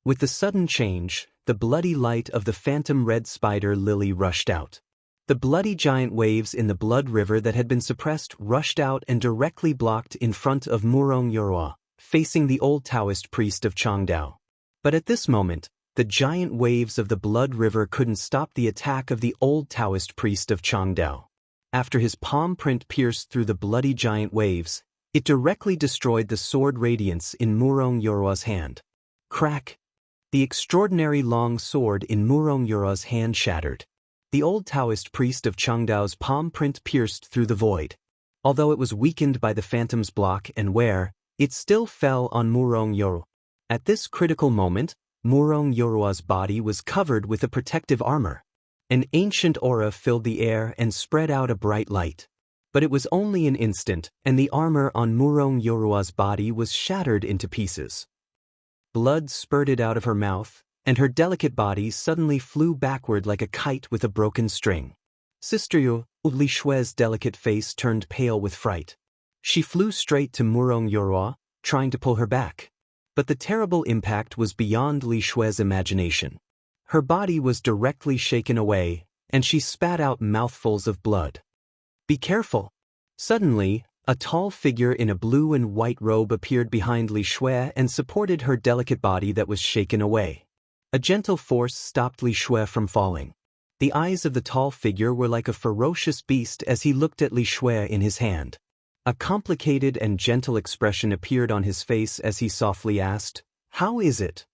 Speaker 1: With the sudden change, the bloody light of the phantom red spider lily rushed out. The bloody giant waves in the blood river that had been suppressed rushed out and directly blocked in front of Murong Yorua, facing the old Taoist priest of Changdao. But at this moment, the giant waves of the blood river couldn't stop the attack of the old Taoist priest of Changdao. After his palm print pierced through the bloody giant waves, it directly destroyed the sword radiance in Murong Yorua's hand. Crack! The extraordinary long sword in Murong Yorua's hand shattered. The old Taoist priest of Changdao's palm print pierced through the void. Although it was weakened by the phantom's block and wear, it still fell on Murong Yorua. At this critical moment, Murong Yorua's body was covered with a protective armor. An ancient aura filled the air and spread out a bright light. But it was only an instant, and the armor on Murong Yorua's body was shattered into pieces. Blood spurted out of her mouth, and her delicate body suddenly flew backward like a kite with a broken string. Sister Li Shui's delicate face turned pale with fright. She flew straight to Murong Yorua, trying to pull her back. But the terrible impact was beyond Li Shui's imagination. Her body was directly shaken away, and she spat out mouthfuls of blood. "Be careful!" Suddenly, a tall figure in a blue and white robe appeared behind Li Shui and supported her delicate body that was shaken away. A gentle force stopped Li Shui from falling. The eyes of the tall figure were like a ferocious beast as he looked at Li Shui in his hand. A complicated and gentle expression appeared on his face as he softly asked, "How is it?"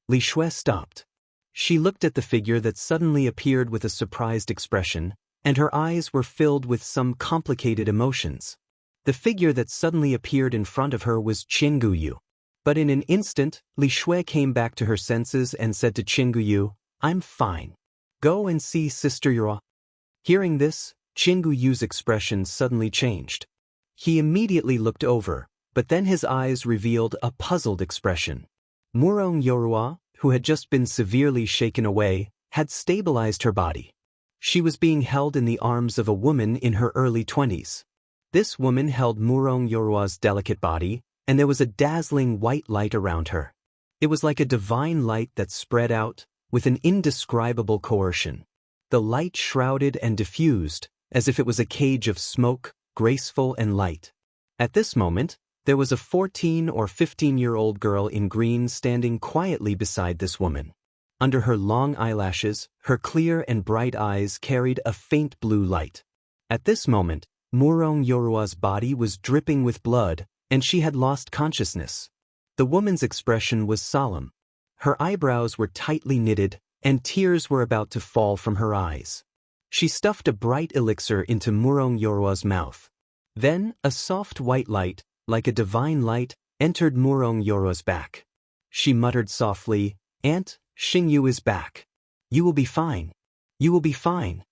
Speaker 1: Li Shui stopped. She looked at the figure that suddenly appeared with a surprised expression, and her eyes were filled with some complicated emotions. The figure that suddenly appeared in front of her was Qingguyu. But in an instant, Li Shui came back to her senses and said to Qingguyu, "I'm fine. Go and see Sister Yura." Hearing this, Qingguyu's expression suddenly changed. He immediately looked over, but then his eyes revealed a puzzled expression. Murong Yorua, who had just been severely shaken away, had stabilized her body. She was being held in the arms of a woman in her early 20s. This woman held Murong Yorua's delicate body, and there was a dazzling white light around her. It was like a divine light that spread out, with an indescribable coercion. The light shrouded and diffused, as if it was a cage of smoke, graceful and light. At this moment, there was a 14 or 15-year-old girl in green standing quietly beside this woman. Under her long eyelashes, her clear and bright eyes carried a faint blue light. At this moment, Murong Yorua's body was dripping with blood, and she had lost consciousness. The woman's expression was solemn. Her eyebrows were tightly knitted, and tears were about to fall from her eyes. She stuffed a bright elixir into Murong Yorua's mouth. Then, a soft white light, like a divine light, entered Murong Yorua's back. She muttered softly, "Aunt, Xingyu is back. You will be fine. You will be fine."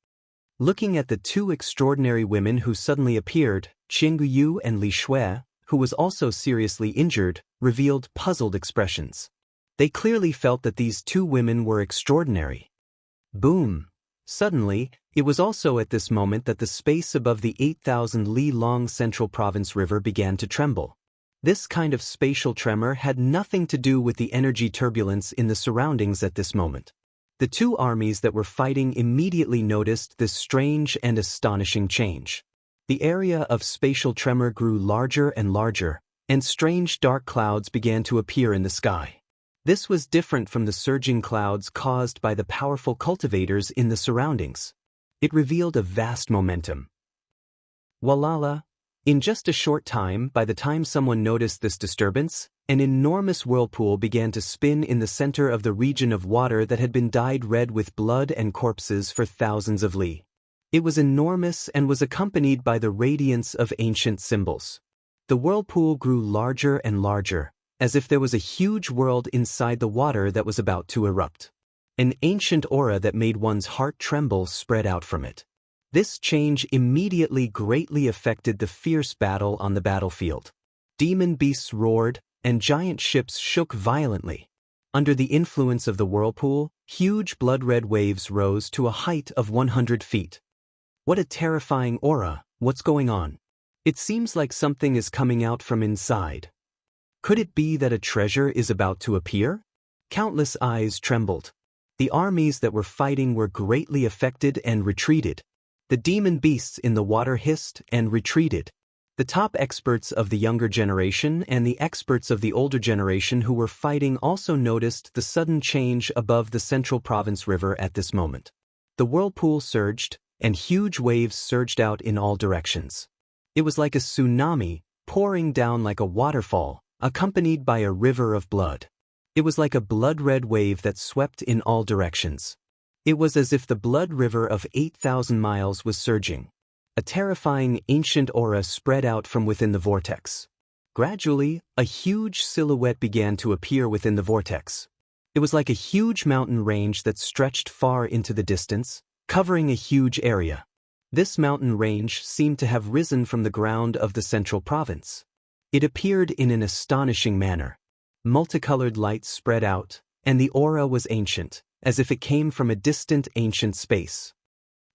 Speaker 1: Looking at the two extraordinary women who suddenly appeared, Qingguyu and Li Shui, who was also seriously injured, revealed puzzled expressions. They clearly felt that these two women were extraordinary. Boom! Suddenly, it was also at this moment that the space above the 8,000 li-long central province river began to tremble. This kind of spatial tremor had nothing to do with the energy turbulence in the surroundings at this moment. The two armies that were fighting immediately noticed this strange and astonishing change. The area of spatial tremor grew larger and larger, and strange dark clouds began to appear in the sky. This was different from the surging clouds caused by the powerful cultivators in the surroundings. It revealed a vast momentum. Walala! In just a short time, by the time someone noticed this disturbance, an enormous whirlpool began to spin in the center of the region of water that had been dyed red with blood and corpses for thousands of li. It was enormous and was accompanied by the radiance of ancient symbols. The whirlpool grew larger and larger, as if there was a huge world inside the water that was about to erupt. An ancient aura that made one's heart tremble spread out from it. This change immediately greatly affected the fierce battle on the battlefield. Demon beasts roared, and giant ships shook violently. Under the influence of the whirlpool, huge blood-red waves rose to a height of 100 feet. What a terrifying aura! What's going on? It seems like something is coming out from inside. Could it be that a treasure is about to appear? Countless eyes trembled. The armies that were fighting were greatly affected and retreated. The demon beasts in the water hissed and retreated. The top experts of the younger generation and the experts of the older generation who were fighting also noticed the sudden change above the central province river at this moment. The whirlpool surged, and huge waves surged out in all directions. It was like a tsunami, pouring down like a waterfall, accompanied by a river of blood. It was like a blood-red wave that swept in all directions. It was as if the blood river of 8,000 miles was surging. A terrifying ancient aura spread out from within the vortex. Gradually, a huge silhouette began to appear within the vortex. It was like a huge mountain range that stretched far into the distance, covering a huge area. This mountain range seemed to have risen from the ground of the central province. It appeared in an astonishing manner. Multicolored lights spread out, and the aura was ancient, as if it came from a distant ancient space.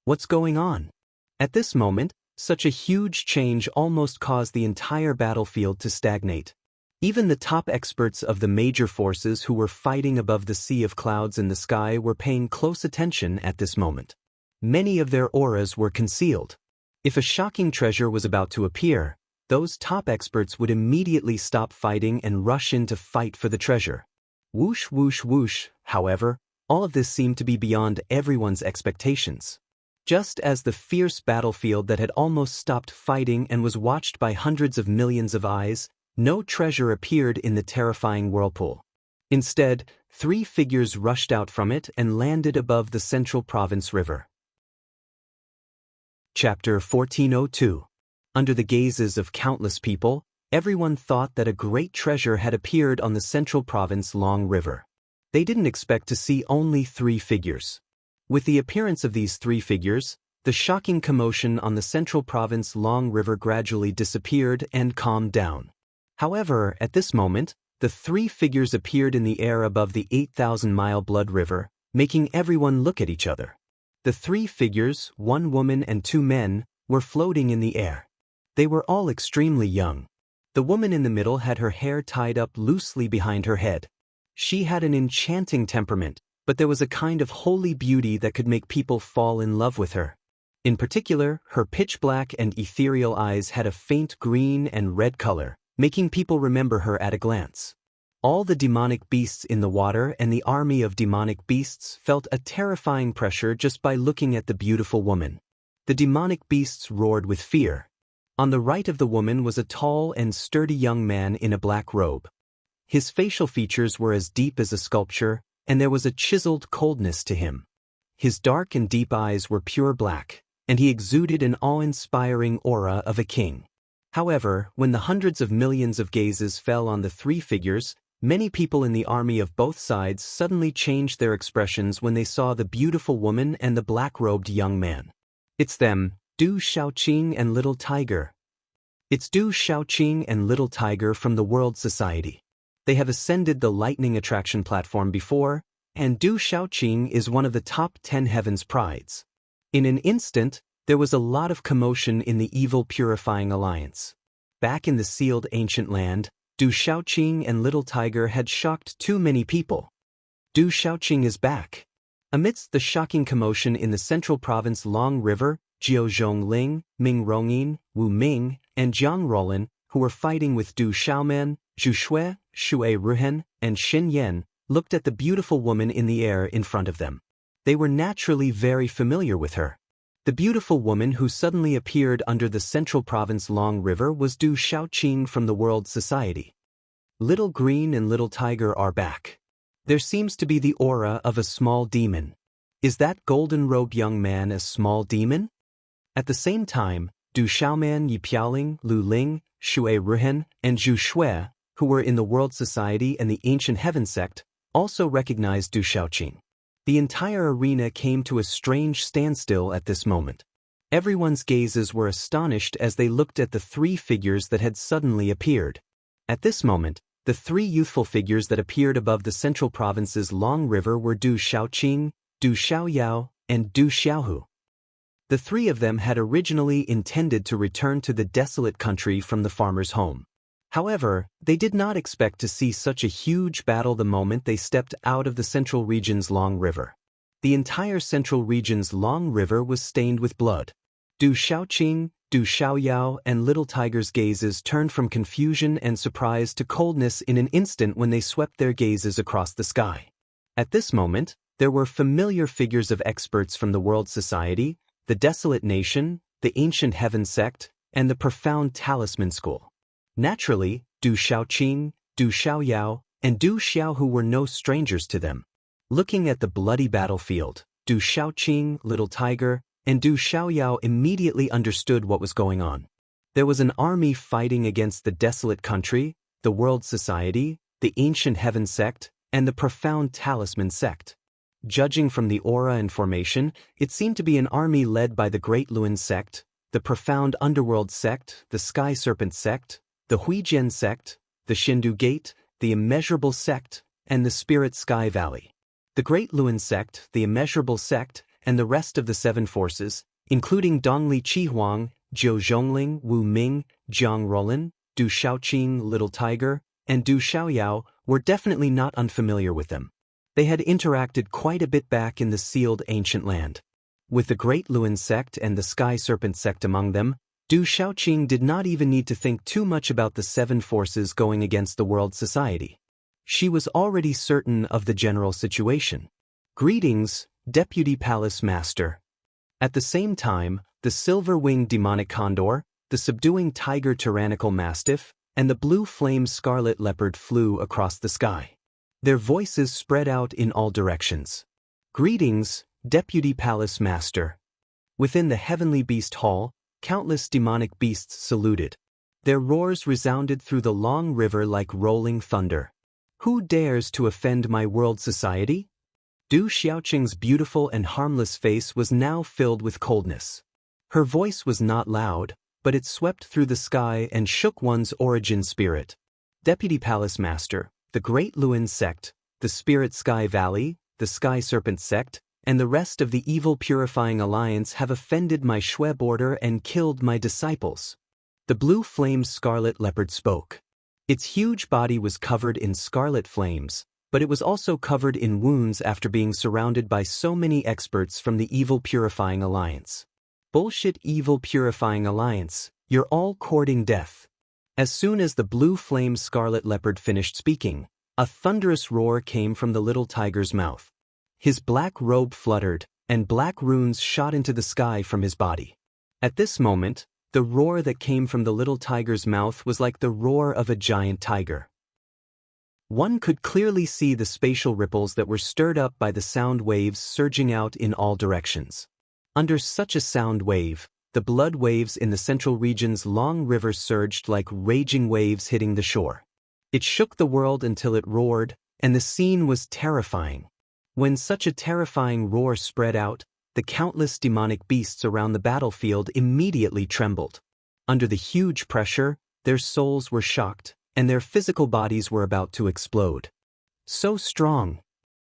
Speaker 1: What's going on? At this moment, such a huge change almost caused the entire battlefield to stagnate. Even the top experts of the major forces who were fighting above the sea of clouds in the sky were paying close attention at this moment. Many of their auras were concealed. If a shocking treasure was about to appear, those top experts would immediately stop fighting and rush in to fight for the treasure. Whoosh, whoosh, whoosh, however, all of this seemed to be beyond everyone's expectations. Just as the fierce battlefield that had almost stopped fighting and was watched by hundreds of millions of eyes, no treasure appeared in the terrifying whirlpool. Instead, 3 figures rushed out from it and landed above the central province river. Chapter 1402. Under the gazes of countless people, everyone thought that a great treasure had appeared on the central province long river. They didn't expect to see only 3 figures. With the appearance of these 3 figures, the shocking commotion on the central province long river gradually disappeared and calmed down. However, at this moment, the 3 figures appeared in the air above the 8,000-mile blood river, making everyone look at each other. The 3 figures, 1 woman and 2 men, were floating in the air. They were all extremely young. The woman in the middle had her hair tied up loosely behind her head. She had an enchanting temperament, but there was a kind of holy beauty that could make people fall in love with her. In particular, her pitch-black and ethereal eyes had a faint green and red color, making people remember her at a glance. All the demonic beasts in the water and the army of demonic beasts felt a terrifying pressure just by looking at the beautiful woman. The demonic beasts roared with fear. On the right of the woman was a tall and sturdy young man in a black robe. His facial features were as deep as a sculpture, and there was a chiseled coldness to him. His dark and deep eyes were pure black, and he exuded an awe-inspiring aura of a king. However, when the hundreds of millions of gazes fell on the 3 figures, many people in the army of both sides suddenly changed their expressions when they saw the beautiful woman and the black-robed young man. It's them, Du Shaoqing and Little Tiger. It's Du Shaoqing and Little Tiger from the World Society. They have ascended the lightning attraction platform before, and Du Shaoqing is one of the top 10 heavens prides. In an instant, there was a lot of commotion in the evil purifying alliance. Back in the sealed ancient land, Du Shaoqing and Little Tiger had shocked too many people. Du Shaoqing is back. Amidst the shocking commotion in the central province Long River, Jiao Zhongling, Ming Rongyin, Wu Ming, and Jiang Rolan, who were fighting with Du Xiaoman, Zhu Shui, Shui Ruhen, and Xin Yan, looked at the beautiful woman in the air in front of them. They were naturally very familiar with her. The beautiful woman who suddenly appeared under the central province Long River was Du Shaoqing from the World Society. Little Green and Little Tiger are back. There seems to be the aura of a small demon. Is that golden-robed young man a small demon? At the same time, Du Xiaoman, Yi Piaoling, Lu Ling, Shui Ruhen, and Zhu Shui, who were in the World Society and the Ancient Heaven sect, also recognized Du Shaoqing. The entire arena came to a strange standstill at this moment. Everyone's gazes were astonished as they looked at the 3 figures that had suddenly appeared. At this moment, the 3 youthful figures that appeared above the central province's long river were Du Shaoqing, Du Xiaoyao, and Du Xiaohu. The 3 of them had originally intended to return to the desolate country from the farmer's home. However, they did not expect to see such a huge battle the moment they stepped out of the central region's long river. The entire central region's long river was stained with blood. Du Xiaoqing, Du Xiaoyao, and Little Tiger's gazes turned from confusion and surprise to coldness in an instant when they swept their gazes across the sky. At this moment, there were familiar figures of experts from the World Society, the Desolate Nation, the Ancient Heaven Sect, and the Profound Talisman School. Naturally, Du Xiaoqing, Du Xiaoyao, and Du Xiaohu were no strangers to them. Looking at the bloody battlefield, Du Xiaoqing, Little Tiger, and Du Xiaoyao immediately understood what was going on. There was an army fighting against the Desolate Country, the World Society, the Ancient Heaven Sect, and the Profound Talisman Sect. Judging from the aura and formation, it seemed to be an army led by the Great Luin Sect, the Profound Underworld Sect, the Sky Serpent Sect, the Huijian Sect, the Shindu Gate, the Immeasurable Sect, and the Spirit Sky Valley. The Great Luin Sect, the Immeasurable Sect, and the rest of the seven forces, including Dongli Chihuang, Zhou Zhongling, Wu Ming, Jiang Rolan, Du Xiaoqing, Little Tiger, and Du Xiaoyao, were definitely not unfamiliar with them. They had interacted quite a bit back in the sealed ancient land. With the Great Luin Sect and the Sky Serpent Sect among them, Du Xiaoqing did not even need to think too much about the seven forces going against the World Society. She was already certain of the general situation. Greetings, Deputy Palace Master. At the same time, the silver-winged demonic condor, the subduing tiger tyrannical mastiff, and the blue flame scarlet leopard flew across the sky. Their voices spread out in all directions. Greetings, Deputy Palace Master. Within the heavenly beast hall, countless demonic beasts saluted. Their roars resounded through the long river like rolling thunder. Who dares to offend my World Society? Du Xiaoqing's beautiful and harmless face was now filled with coldness. Her voice was not loud, but it swept through the sky and shook one's origin spirit. Deputy Palace Master, the Great Luin Sect, the Spirit Sky Valley, the Sky Serpent Sect, and the rest of the Evil Purifying Alliance have offended my Shweb order and killed my disciples. The blue flamed scarlet leopard spoke. Its huge body was covered in scarlet flames, but it was also covered in wounds after being surrounded by so many experts from the Evil Purifying Alliance. Bullshit Evil Purifying Alliance, you're all courting death. As soon as the blue flame scarlet leopard finished speaking, a thunderous roar came from the little tiger's mouth. His black robe fluttered, and black runes shot into the sky from his body. At this moment, the roar that came from the little tiger's mouth was like the roar of a giant tiger. One could clearly see the spatial ripples that were stirred up by the sound waves surging out in all directions. Under such a sound wave, the blood waves in the central region's long river surged like raging waves hitting the shore. It shook the world until it roared, and the scene was terrifying. When such a terrifying roar spread out, the countless demonic beasts around the battlefield immediately trembled. Under the huge pressure, their souls were shocked, and their physical bodies were about to explode. So strong.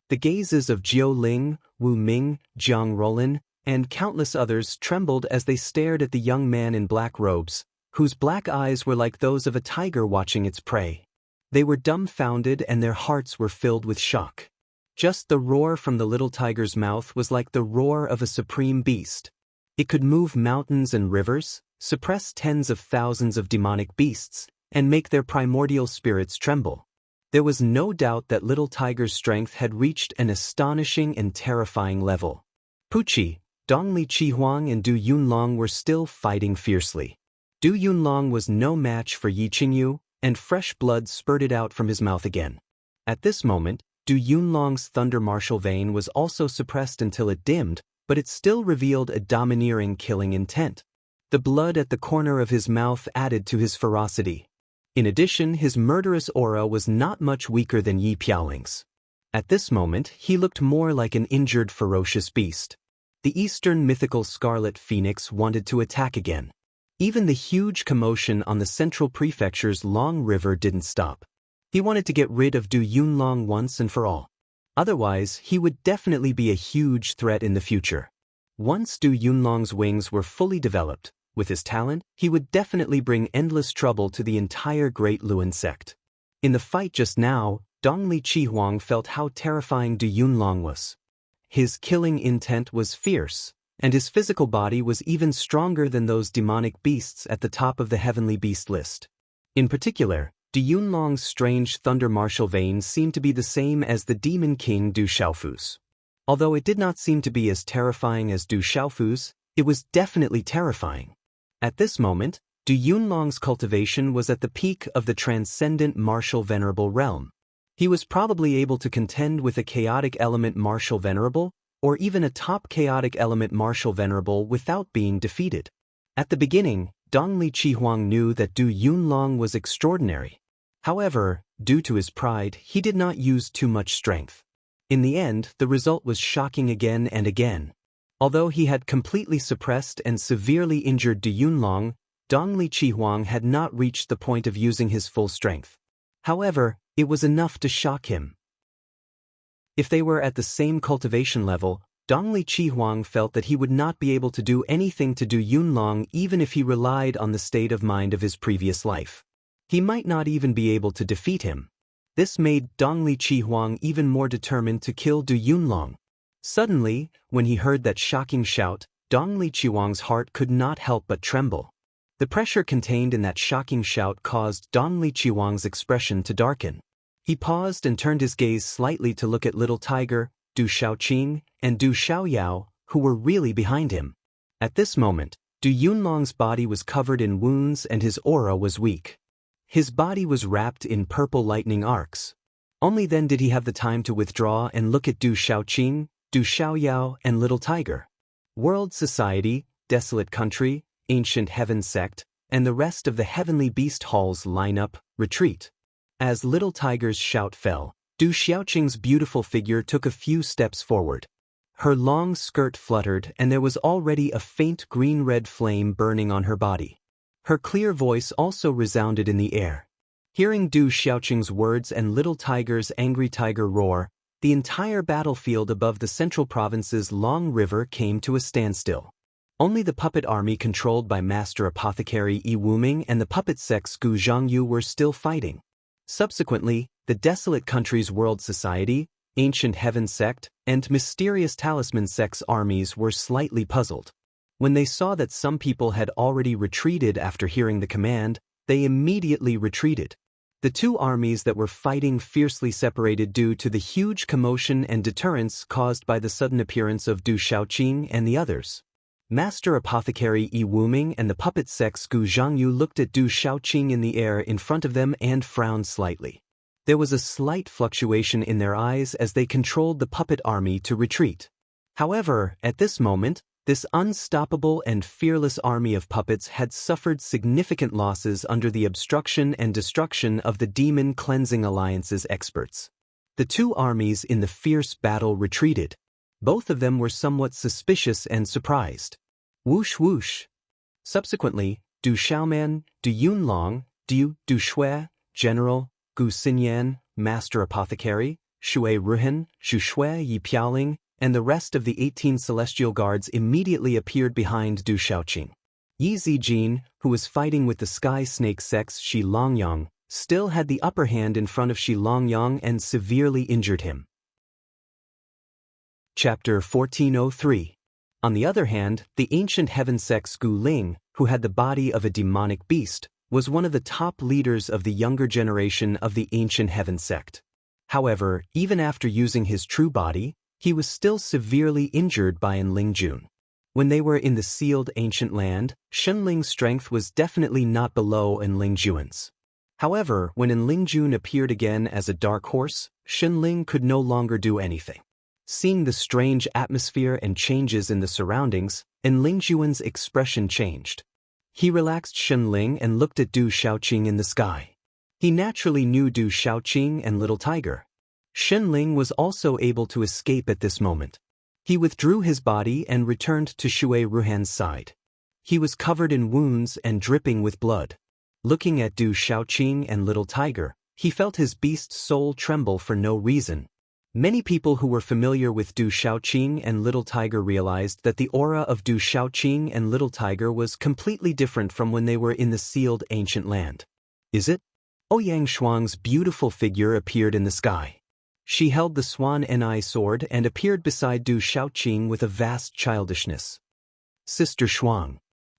Speaker 1: The gazes of Jiao Ling, Wu Ming, Jiang Rolan, and countless others trembled as they stared at the young man in black robes, whose black eyes were like those of a tiger watching its prey. They were dumbfounded and their hearts were filled with shock. Just the roar from the little tiger's mouth was like the roar of a supreme beast. It could move mountains and rivers, suppress tens of thousands of demonic beasts, and make their primordial spirits tremble. There was no doubt that Little Tiger's strength had reached an astonishing and terrifying level. Puqi, Dongli Chihuang and Du Yunlong were still fighting fiercely. Du Yunlong was no match for Yi Qingyu, and fresh blood spurted out from his mouth again. At this moment, Du Yunlong's thunder martial vein was also suppressed until it dimmed, but it still revealed a domineering killing intent. The blood at the corner of his mouth added to his ferocity. In addition, his murderous aura was not much weaker than Yi Piaoling's. At this moment, he looked more like an injured ferocious beast. The eastern mythical scarlet phoenix wanted to attack again. Even the huge commotion on the central prefecture's long river didn't stop. He wanted to get rid of Du Yunlong once and for all. Otherwise, he would definitely be a huge threat in the future. Once Du Yunlong's wings were fully developed, with his talent, he would definitely bring endless trouble to the entire Great Luin sect. In the fight just now, Dongli Chihuang felt how terrifying Du Yunlong was. His killing intent was fierce, and his physical body was even stronger than those demonic beasts at the top of the heavenly beast list. In particular, Du Yunlong's strange thunder martial veins seemed to be the same as the demon king Du Xiaofu's. Although it did not seem to be as terrifying as Du Xiaofu's, it was definitely terrifying. At this moment, Du Yunlong's cultivation was at the peak of the transcendent martial venerable realm. He was probably able to contend with a chaotic element martial venerable, or even a top chaotic element martial venerable without being defeated. At the beginning, Dongli Qihuang knew that Du Yunlong was extraordinary. However, due to his pride, he did not use too much strength. In the end, the result was shocking again and again. Although he had completely suppressed and severely injured Du Yunlong, Dongli Qihuang had not reached the point of using his full strength. However, it was enough to shock him. If they were at the same cultivation level, Dongli Qihuang felt that he would not be able to do anything to Du Yunlong even if he relied on the state of mind of his previous life. He might not even be able to defeat him. This made Dongli Qihuang even more determined to kill Du Yunlong. Suddenly, when he heard that shocking shout, Dongli Qihuang's heart could not help but tremble. The pressure contained in that shocking shout caused Dongli Qihuang's expression to darken. He paused and turned his gaze slightly to look at Little Tiger, Du Xiaoqing, and Du Xiaoyao, who were really behind him. At this moment, Du Yunlong's body was covered in wounds and his aura was weak. His body was wrapped in purple lightning arcs. Only then did he have the time to withdraw and look at Du Xiaoqing, Du Xiaoyao, and Little Tiger. World Society, Desolate Country, Ancient Heaven Sect, and the rest of the Heavenly Beast Hall's lineup, retreat. As Little Tiger's shout fell, Du Xiaoqing's beautiful figure took a few steps forward. Her long skirt fluttered and there was already a faint green-red flame burning on her body. Her clear voice also resounded in the air. Hearing Du Xiaoqing's words and Little Tiger's angry tiger roar, the entire battlefield above the central province's long river came to a standstill. Only the puppet army controlled by Master Apothecary Yi Wuming and the puppet sects Gu Zhangyu were still fighting. Subsequently, the Desolate Country's World Society, Ancient Heaven Sect, and Mysterious Talisman Sect's armies were slightly puzzled. When they saw that some people had already retreated after hearing the command, they immediately retreated. The two armies that were fighting fiercely separated due to the huge commotion and deterrence caused by the sudden appearance of Du Xiaoqing and the others. Master Apothecary Yi Wuming and the puppet sects Gu Zhangyu looked at Du Xiaoqing in the air in front of them and frowned slightly. There was a slight fluctuation in their eyes as they controlled the puppet army to retreat. However, at this moment, this unstoppable and fearless army of puppets had suffered significant losses under the obstruction and destruction of the Demon Cleansing Alliance's experts. The two armies in the fierce battle retreated. Both of them were somewhat suspicious and surprised. Whoosh whoosh. Subsequently, Du Xiaoman, Du Yunlong, Du Shui, General, Gu Xinyan, Master Apothecary, Shui Ruhan, Zhu Shui Yi Piaoling, and the rest of the 18 Celestial Guards immediately appeared behind Du Xiaoqing. Yi Zijin, who was fighting with the Sky Snake sect's Shi Longyang, still had the upper hand in front of Shi Longyang and severely injured him. Chapter 1403. On the other hand, the Ancient Heaven Sect's Gu Ling, who had the body of a demonic beast, was one of the top leaders of the younger generation of the Ancient Heaven Sect. However, even after using his true body, he was still severely injured by Enlingjun. When they were in the sealed ancient land, Shenling's strength was definitely not below Enlingjun's. However, when Enlingjun appeared again as a dark horse, Shenling could no longer do anything. Seeing the strange atmosphere and changes in the surroundings, Enlingjun's expression changed. He relaxed Shenling and looked at Du Xiaoqing in the sky. He naturally knew Du Xiaoqing and Little Tiger. Shenling was also able to escape at this moment. He withdrew his body and returned to Shui Ruhan's side. He was covered in wounds and dripping with blood. Looking at Du Xiaoqing and Little Tiger, he felt his beast soul tremble for no reason. Many people who were familiar with Du Xiaoqing and Little Tiger realized that the aura of Du Xiaoqing and Little Tiger was completely different from when they were in the sealed ancient land. Is it? Ouyang Shuang's beautiful figure appeared in the sky. She held the Swan Ni sword and appeared beside Du Xiaoqing with a vast childishness. Sister Shuang.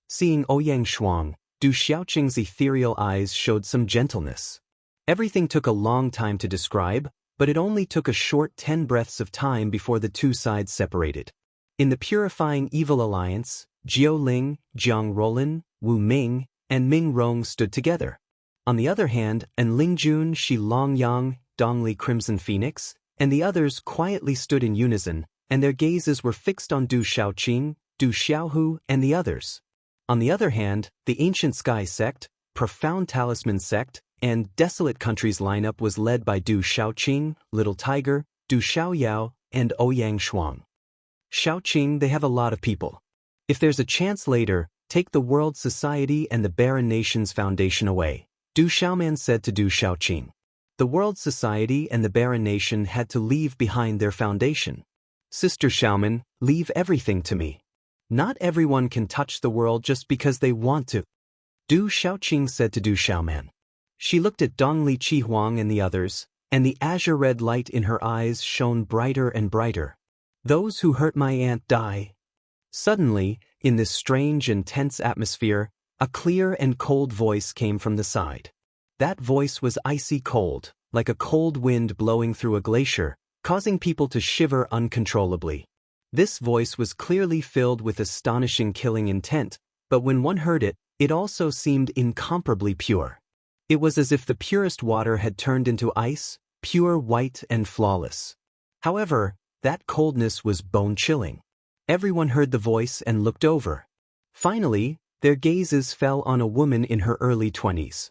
Speaker 1: Seeing Ouyang Shuang, Du Xiaoqing's ethereal eyes showed some gentleness. Everything took a long time to describe, but it only took a short 10 breaths of time before the two sides separated. In the purifying evil alliance, Jiao Ling, Jiang Rolan, Wu Ming, and Ming Rong stood together. On the other hand, An Lingjun, Shi Longyang, Dongli Crimson Phoenix, and the others quietly stood in unison, and their gazes were fixed on Du Xiaoqing, Du Xiaohu, and the others. On the other hand, the Ancient Sky Sect, Profound Talisman Sect, and Desolate Countries lineup was led by Du Xiaoqing, Little Tiger, Du Xiaoyao, and Ouyang Shuang. Xiaoqing, they have a lot of people. If there's a chance later, take the World Society and the Barren Nations Foundation away, Du Xiaoman said to Du Xiaoqing. The World Society and the Barren Nation had to leave behind their foundation. Sister Xiaoman, leave everything to me. Not everyone can touch the world just because they want to, Du Xiaoqing said to Du Xiaoman. She looked at Dongli Qihuang and the others, and the azure-red light in her eyes shone brighter and brighter. Those who hurt my aunt die. Suddenly, in this strange and tense atmosphere, a clear and cold voice came from the side. That voice was icy cold, like a cold wind blowing through a glacier, causing people to shiver uncontrollably. This voice was clearly filled with astonishing killing intent, but when one heard it, it also seemed incomparably pure. It was as if the purest water had turned into ice, pure white and flawless. However, that coldness was bone-chilling. Everyone heard the voice and looked over. Finally, their gazes fell on a woman in her early 20s.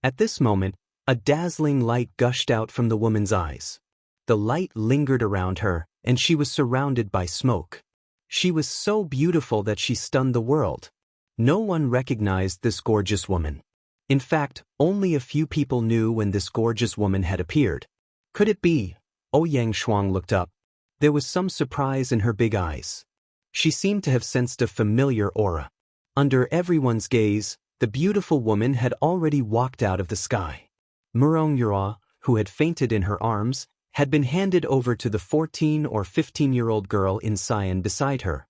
Speaker 1: At this moment, a dazzling light gushed out from the woman's eyes. The light lingered around her, and she was surrounded by smoke. She was so beautiful that she stunned the world. No one recognized this gorgeous woman. In fact, only a few people knew when this gorgeous woman had appeared. Could it be? Ouyang Shuang looked up. There was some surprise in her big eyes. She seemed to have sensed a familiar aura. Under everyone's gaze, the beautiful woman had already walked out of the sky. Murong Yura, who had fainted in her arms, had been handed over to the 14 or 15-year-old girl in Sion beside her.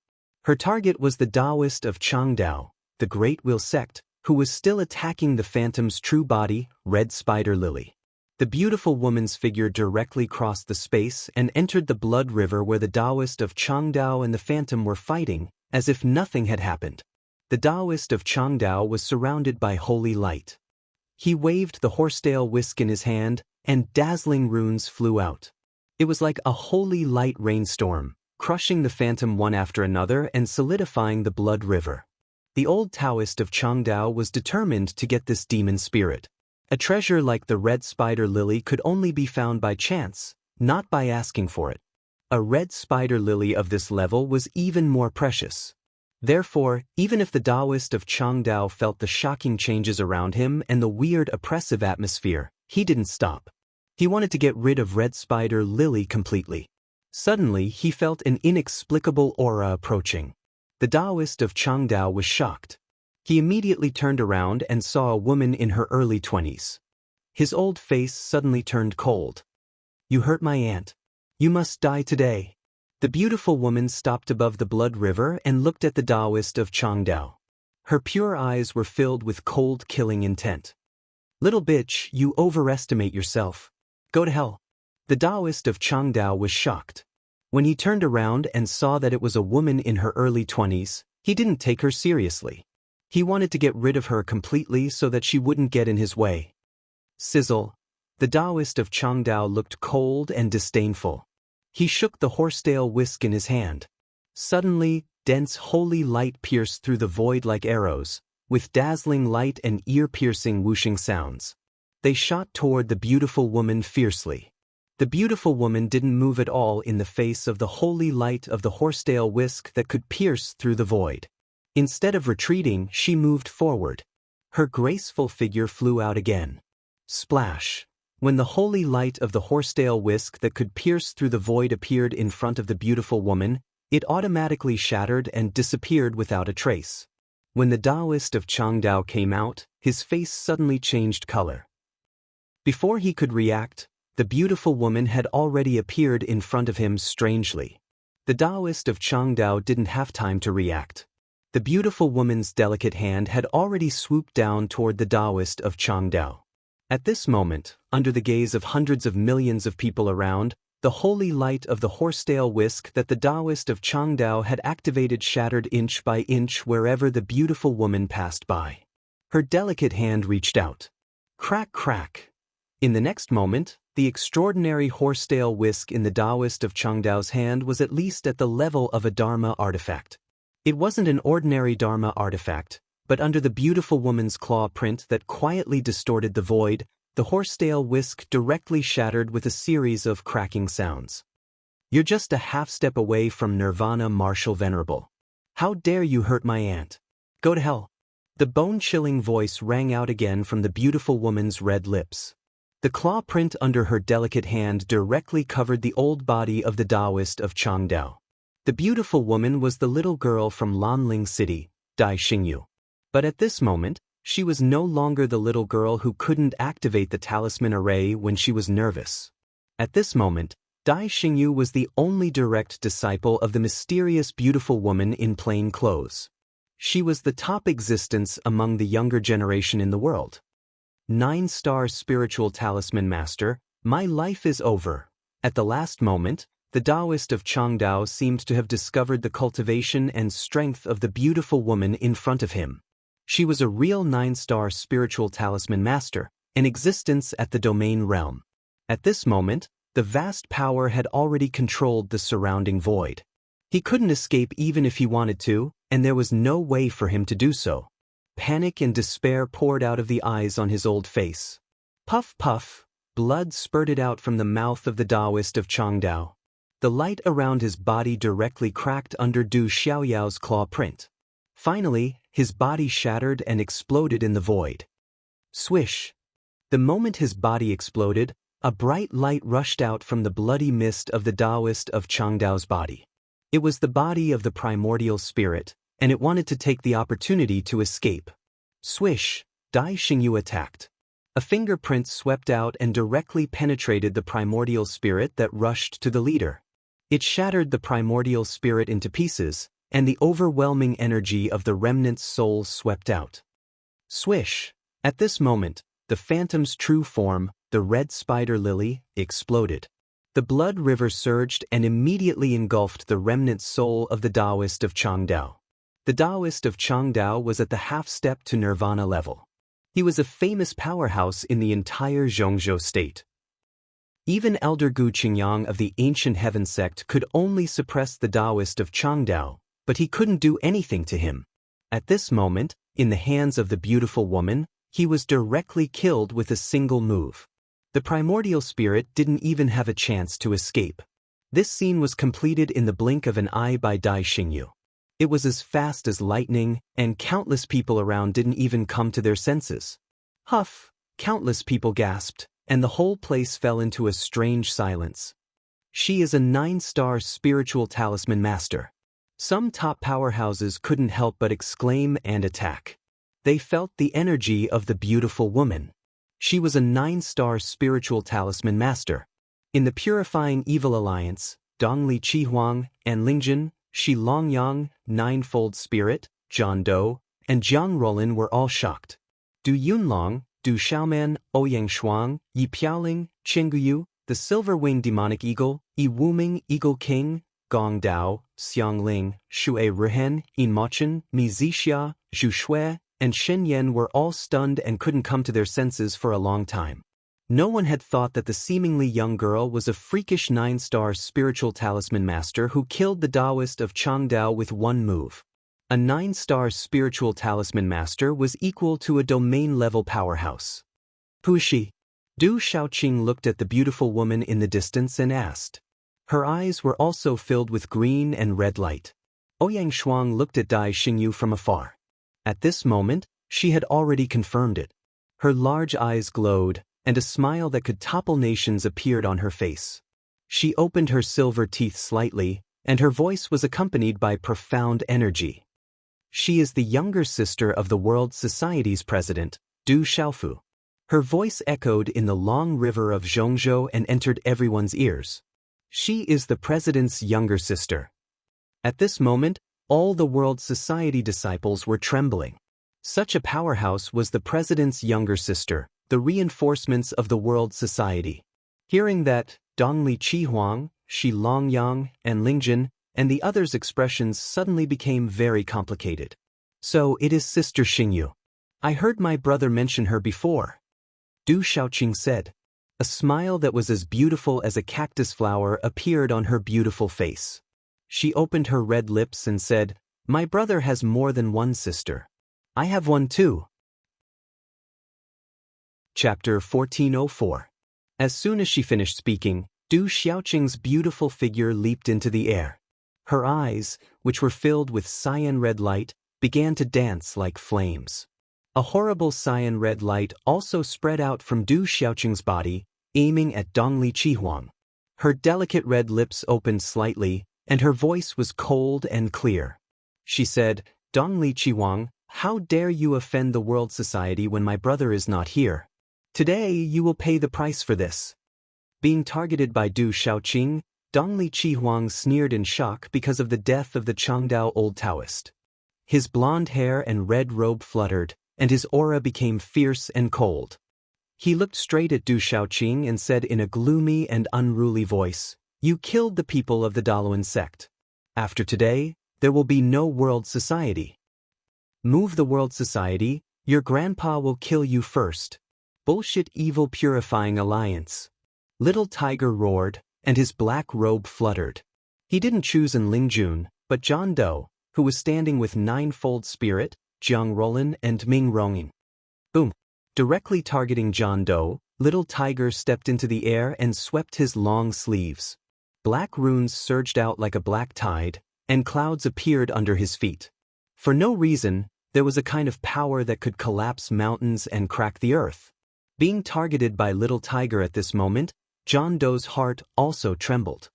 Speaker 1: Her target was the Taoist of Changdao, the Great Will sect, who was still attacking the Phantom's true body, Red Spider Lily. The beautiful woman's figure directly crossed the space and entered the blood river where the Taoist of Changdao and the Phantom were fighting, as if nothing had happened. The Taoist of Changdao was surrounded by holy light. He waved the horsetail whisk in his hand, and dazzling runes flew out. It was like a holy light rainstorm, crushing the Phantom one after another and solidifying the blood river. The old Taoist of Changdao was determined to get this demon spirit. A treasure like the Red Spider Lily could only be found by chance, not by asking for it. A Red Spider Lily of this level was even more precious. Therefore, even if the Taoist of Changdao felt the shocking changes around him and the weird oppressive atmosphere, he didn't stop. He wanted to get rid of Red Spider Lily completely. Suddenly, he felt an inexplicable aura approaching. The Taoist of Changdao was shocked. He immediately turned around and saw a woman in her early 20s. His old face suddenly turned cold. "You hurt my aunt. You must die today." The beautiful woman stopped above the blood river and looked at the Taoist of Changdao. Her pure eyes were filled with cold, killing intent. "Little bitch, you overestimate yourself. Go to hell." The Taoist of Changdao was shocked. When he turned around and saw that it was a woman in her early 20s, he didn't take her seriously. He wanted to get rid of her completely so that she wouldn't get in his way. Sizzle. The Taoist of Changdao looked cold and disdainful. He shook the horsetail whisk in his hand. Suddenly, dense holy light pierced through the void like arrows, with dazzling light and ear-piercing whooshing sounds. They shot toward the beautiful woman fiercely. The beautiful woman didn't move at all in the face of the holy light of the horsetail whisk that could pierce through the void. Instead of retreating, she moved forward. Her graceful figure flew out again. Splash! When the holy light of the horsetail whisk that could pierce through the void appeared in front of the beautiful woman, it automatically shattered and disappeared without a trace. When the Taoist of Changdao came out, his face suddenly changed color. Before he could react, the beautiful woman had already appeared in front of him strangely. The Taoist of Changdao didn't have time to react. The beautiful woman's delicate hand had already swooped down toward the Taoist of Changdao. At this moment, under the gaze of hundreds of millions of people around, the holy light of the horsetail whisk that the Taoist of Changdao had activated shattered inch by inch wherever the beautiful woman passed by. Her delicate hand reached out. Crack, crack. In the next moment, the extraordinary horsetail whisk in the Taoist of Changdao's hand was at least at the level of a Dharma artifact. It wasn't an ordinary Dharma artifact, but under the beautiful woman's claw print that quietly distorted the void, the horsetail whisk directly shattered with a series of cracking sounds. You're just a half step away from Nirvana, Marshal Venerable. How dare you hurt my aunt? Go to hell. The bone-chilling voice rang out again from the beautiful woman's red lips. The claw print under her delicate hand directly covered the old body of the Taoist of Changdao. The beautiful woman was the little girl from Lanling City, Dai Xingyu. But at this moment, she was no longer the little girl who couldn't activate the talisman array when she was nervous. At this moment, Dai Xingyu was the only direct disciple of the mysterious beautiful woman in plain clothes. She was the top existence among the younger generation in the world. 9-star spiritual talisman master, my life is over. At the last moment, the Taoist of Changdao seemed to have discovered the cultivation and strength of the beautiful woman in front of him. She was a real 9-star spiritual talisman master, an existence at the domain realm. At this moment, the vast power had already controlled the surrounding void. He couldn't escape even if he wanted to, and there was no way for him to do so. Panic and despair poured out of the eyes on his old face. Puff, puff, blood spurted out from the mouth of the Taoist of Changdao. The light around his body directly cracked under Du Xiaoyao's claw print. Finally, his body shattered and exploded in the void. Swish! The moment his body exploded, a bright light rushed out from the bloody mist of the Taoist of Changdao's body. It was the body of the primordial spirit, and it wanted to take the opportunity to escape. Swish! Dai Xingyu attacked. A fingerprint swept out and directly penetrated the primordial spirit that rushed to the leader. It shattered the primordial spirit into pieces, and the overwhelming energy of the remnant's soul swept out. Swish! At this moment, the phantom's true form, the red spider lily, exploded. The blood river surged and immediately engulfed the remnant soul of the Taoist of Changdao. The Taoist of Changdao was at the half-step to Nirvana level. He was a famous powerhouse in the entire Zhongzhou state. Even Elder Gu Qingyang of the Ancient Heaven sect could only suppress the Taoist of Changdao, but he couldn't do anything to him. At this moment, in the hands of the beautiful woman, he was directly killed with a single move. The primordial spirit didn't even have a chance to escape. This scene was completed in the blink of an eye by Dai Xingyu. It was as fast as lightning, and countless people around didn't even come to their senses. Huff! Countless people gasped, and the whole place fell into a strange silence. She is a 9-star spiritual talisman master. Some top powerhouses couldn't help but exclaim and attack. They felt the energy of the beautiful woman. She was a 9-star spiritual talisman master. In the Purifying Evil Alliance, Dongli Qihuang and Lingjun, Shi Longyang, Ninefold Spirit, John Doe, and Jiang Rolin were all shocked. Du Yunlong, Du Xiaoman, Ouyang Shuang, Yi Piaoling, Qingguyu, the Silver-Winged Demonic Eagle, Yi Wuming Eagle King, Gong Dao, Xiang Ling, Shui Rihen, Yin Mochen, Mi Zixia, Zhu Shui, and Shen Yan were all stunned and couldn't come to their senses for a long time. No one had thought that the seemingly young girl was a freakish 9-star spiritual talisman master who killed the Taoist of Changdao with one move. A 9-star spiritual talisman master was equal to a domain-level powerhouse. Who is she? Du Xiaoqing looked at the beautiful woman in the distance and asked. Her eyes were also filled with green and red light. Ouyang Shuang looked at Dai Xingyu from afar. At this moment, she had already confirmed it. Her large eyes glowed, and a smile that could topple nations appeared on her face. She opened her silver teeth slightly, and her voice was accompanied by profound energy. She is the younger sister of the World Society's president, Du Xiaofu. Her voice echoed in the long river of Zhongzhou and entered everyone's ears. She is the president's younger sister. At this moment, All the world society disciples were trembling. Such a powerhouse was the president's younger sister, the reinforcements of the world society. Hearing that, Dongli Chihuang, Shi Longyang, and Lingjun, and the others' expressions suddenly became very complicated. So it is Sister Xingyu. I heard my brother mention her before, Du Xiaoqing said. A smile that was as beautiful as a cactus flower appeared on her beautiful face. She opened her red lips and said, "My brother has more than one sister. I have one too." Chapter 1404. As soon as she finished speaking, Du Xiaoqing's beautiful figure leaped into the air. Her eyes, which were filled with cyan-red light, began to dance like flames. A horrible cyan-red light also spread out from Du Xiaoqing's body, aiming at Dongli Chihuang. Her delicate red lips opened slightly, and her voice was cold and clear. She said, "Dongli Chihuang, how dare you offend the world society when my brother is not here? Today you will pay the price for this." Being targeted by Du Xiaoqing, Dongli Chihuang sneered in shock because of the death of the Changdao old Taoist. His blonde hair and red robe fluttered, and his aura became fierce and cold. He looked straight at Du Xiaoqing and said in a gloomy and unruly voice, "You killed the people of the Daluan sect. After today, there will be no world society. Move the world society, your grandpa will kill you first. Bullshit evil purifying alliance." Little Tiger roared, and his black robe fluttered. He didn't choose An Lingjun, but John Doe, who was standing with Ninefold Spirit, Jiang Roland and Ming Ronging. Boom! Directly targeting John Doe, Little Tiger stepped into the air and swept his long sleeves. Black runes surged out like a black tide, and clouds appeared under his feet. For no reason, there was a kind of power that could collapse mountains and crack the earth. Being targeted by Little Tiger at this moment, John Doe's heart also trembled.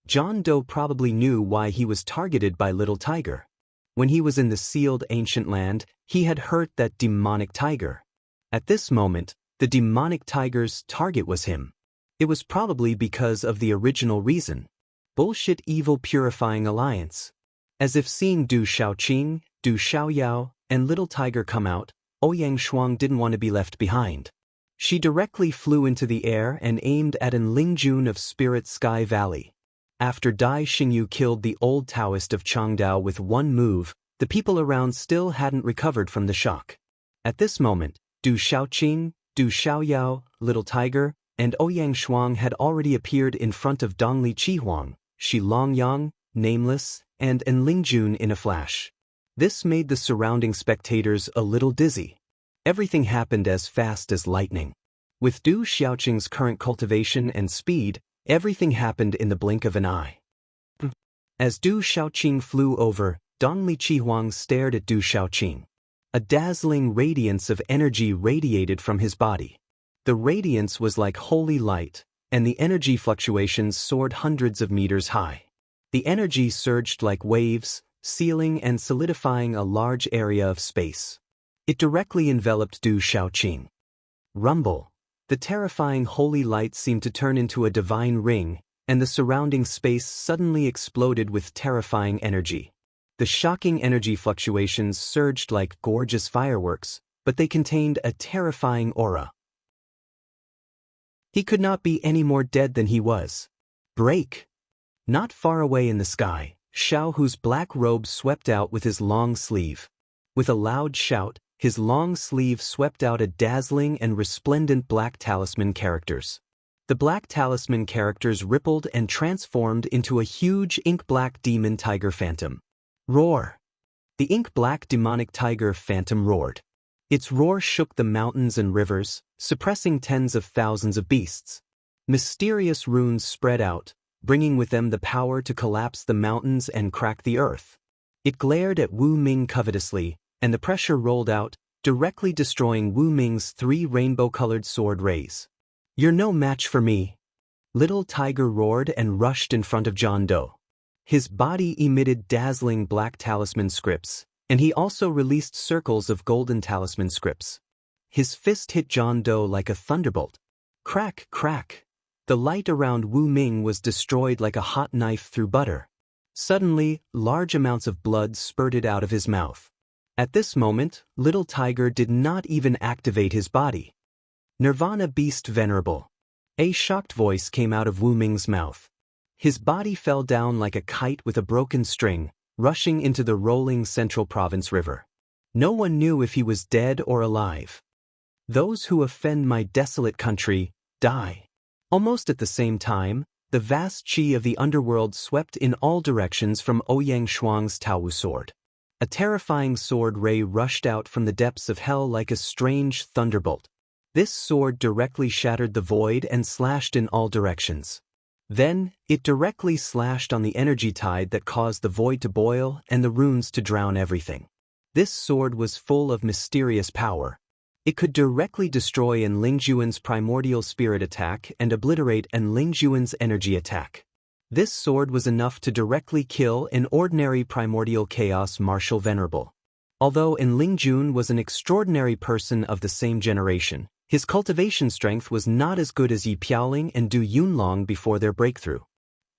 Speaker 1: John Doe probably knew why he was targeted by Little Tiger. When he was in the sealed ancient land, he had hurt that demonic tiger. At this moment, the demonic tiger's target was him. It was probably because of the original reason. Bullshit evil purifying alliance. As if seeing Du Xiaoqing, Du Xiaoyao, and Little Tiger come out, Ouyang Shuang didn't want to be left behind. She directly flew into the air and aimed at An Lingjun of Spirit Sky Valley. After Dai Xingyu killed the old Taoist of Changdao with one move, the people around still hadn't recovered from the shock. At this moment, Du Xiaoqing, Du Xiaoyao, Little Tiger, and Ouyang Shuang had already appeared in front of Dongli Chihuang, Shi Longyang, Nameless, and An Lingjun in a flash. This made the surrounding spectators a little dizzy. Everything happened as fast as lightning. With Du Xiaoqing's current cultivation and speed, everything happened in the blink of an eye. As Du Xiaoqing flew over, Dongli Chihuang stared at Du Xiaoqing. A dazzling radiance of energy radiated from his body. The radiance was like holy light, and the energy fluctuations soared hundreds of meters high. The energy surged like waves, sealing and solidifying a large area of space. It directly enveloped Du Xiaoqing. Rumble. The terrifying holy light seemed to turn into a divine ring, and the surrounding space suddenly exploded with terrifying energy. The shocking energy fluctuations surged like gorgeous fireworks, but they contained a terrifying aura. He could not be any more dead than he was. Break! Not far away in the sky, Xiao Hu's black robe swept out with his long sleeve. With a loud shout, his long sleeve swept out a dazzling and resplendent black talisman characters. The black talisman characters rippled and transformed into a huge ink-black demon tiger phantom. Roar! The ink-black demonic tiger phantom roared. Its roar shook the mountains and rivers, suppressing tens of thousands of beasts. Mysterious runes spread out, bringing with them the power to collapse the mountains and crack the earth. It glared at Wu Ming covetously, and the pressure rolled out, directly destroying Wu Ming's 3 rainbow-colored sword rays. "You're no match for me." Little Tiger roared and rushed in front of John Doe. His body emitted dazzling black talisman scripts, and he also released circles of golden talisman scripts. His fist hit John Doe like a thunderbolt. Crack, crack. The light around Wu Ming was destroyed like a hot knife through butter. Suddenly, large amounts of blood spurted out of his mouth. At this moment, little tiger did not even activate his body. Nirvana beast venerable. A shocked voice came out of Wu Ming's mouth. His body fell down like a kite with a broken string, rushing into the rolling Central Province River. No one knew if he was dead or alive. Those who offend my desolate country, die. Almost at the same time, the vast qi of the underworld swept in all directions from Ouyang Shuang's Taowu sword. A terrifying sword ray rushed out from the depths of hell like a strange thunderbolt. This sword directly shattered the void and slashed in all directions. Then, it directly slashed on the energy tide that caused the void to boil and the runes to drown everything. This sword was full of mysterious power. It could directly destroy An Lingjuan's primordial spirit attack and obliterate An Lingjuan's energy attack. This sword was enough to directly kill an ordinary primordial chaos martial venerable. Although An Lingjun was an extraordinary person of the same generation, his cultivation strength was not as good as Yi Piaoling and Du Yunlong before their breakthrough.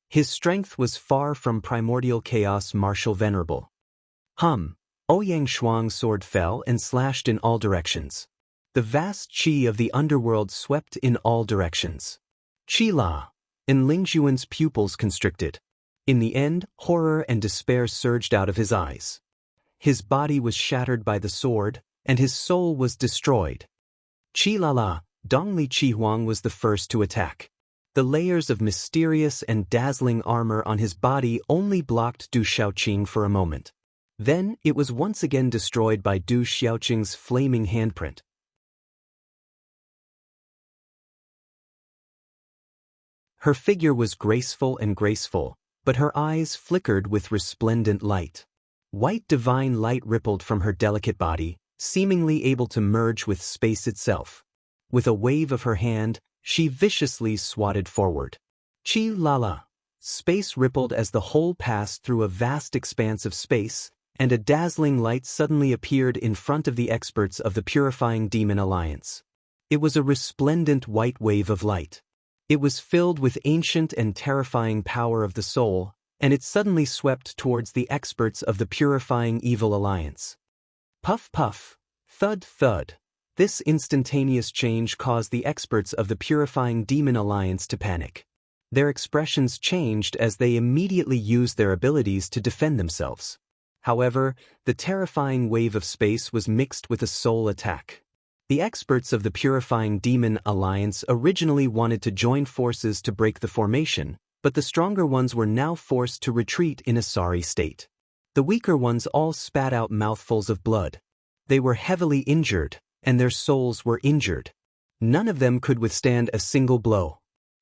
Speaker 1: His strength was far from primordial chaos martial venerable. Ouyang Shuang's sword fell and slashed in all directions. The vast qi of the underworld swept in all directions. Qi La. An Lingjuan's pupils constricted. In the end, horror and despair surged out of his eyes. His body was shattered by the sword, and his soul was destroyed. Qi La La, Dongli Qi Huang was the first to attack. The layers of mysterious and dazzling armor on his body only blocked Du Xiaoqing for a moment. Then, it was once again destroyed by Du Xiaoqing's flaming handprint. Her figure was graceful, but her eyes flickered with resplendent light. White divine light rippled from her delicate body, seemingly able to merge with space itself. With a wave of her hand, she viciously swatted forward. Qi La La. Space rippled as the whole passed through a vast expanse of space, and a dazzling light suddenly appeared in front of the experts of the Purifying Demon Alliance. It was a resplendent white wave of light. It was filled with ancient and terrifying power of the soul, and it suddenly swept towards the experts of the Purifying Evil Alliance. Puff puff, thud thud. This instantaneous change caused the experts of the Purifying Demon Alliance to panic. Their expressions changed as they immediately used their abilities to defend themselves. However, the terrifying wave of space was mixed with a soul attack. The experts of the Purifying Demon Alliance originally wanted to join forces to break the formation, but the stronger ones were now forced to retreat in a sorry state. The weaker ones all spat out mouthfuls of blood. They were heavily injured, and their souls were injured. None of them could withstand a single blow.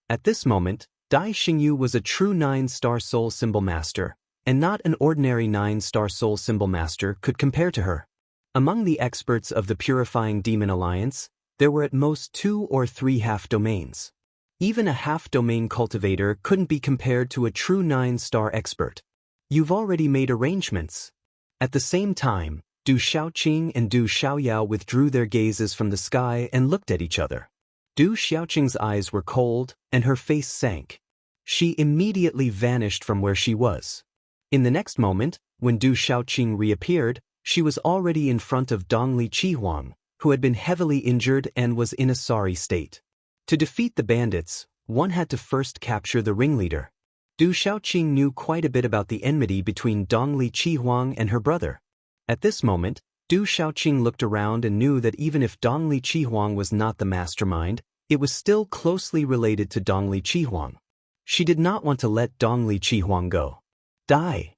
Speaker 1: At this moment, Dai Xingyu was a true 9-star soul symbol master, and not an ordinary 9-star soul symbol master could compare to her. Among the experts of the Purifying Demon Alliance, there were at most 2 or 3 half-domains. Even a half-domain cultivator couldn't be compared to a true 9-star expert. You've already made arrangements. At the same time, Du Xiaoqing and Du Xiaoyao withdrew their gazes from the sky and looked at each other. Du Xiaoqing's eyes were cold, and her face sank. She immediately vanished from where she was. In the next moment, when Du Xiaoqing reappeared, she was already in front of Dongli Qi Huang, who had been heavily injured and was in a sorry state. To defeat the bandits, one had to first capture the ringleader. Du Xiaoqing knew quite a bit about the enmity between Dongli Qi Huang and her brother. At this moment, Du Xiaoqing looked around and knew that even if Dongli Qi Huang was not the mastermind, it was still closely related to Dongli Qi Huang. She did not want to let Dongli Qi Huang go. Die!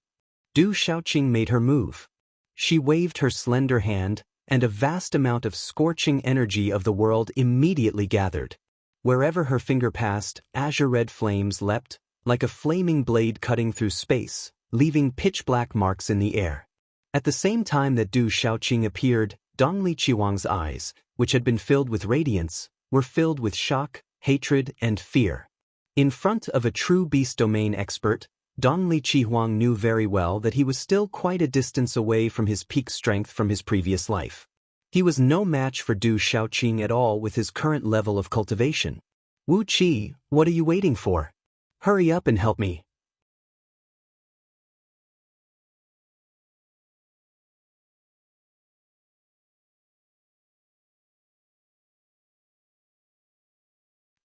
Speaker 1: Du Xiaoqing made her move. She waved her slender hand, and a vast amount of scorching energy of the world immediately gathered. Wherever her finger passed, azure-red flames leapt, like a flaming blade cutting through space, leaving pitch-black marks in the air. At the same time that Du Xiaoqing appeared, Dongli Qihuang's eyes, which had been filled with radiance, were filled with shock, hatred, and fear. In front of a true beast domain expert, Dongli Qi Huang knew very well that he was still quite a distance away from his peak strength from his previous life. He was no match for Du Xiaoqing at all with his current level of cultivation. Wu Qi, what are you waiting for? Hurry up and help me.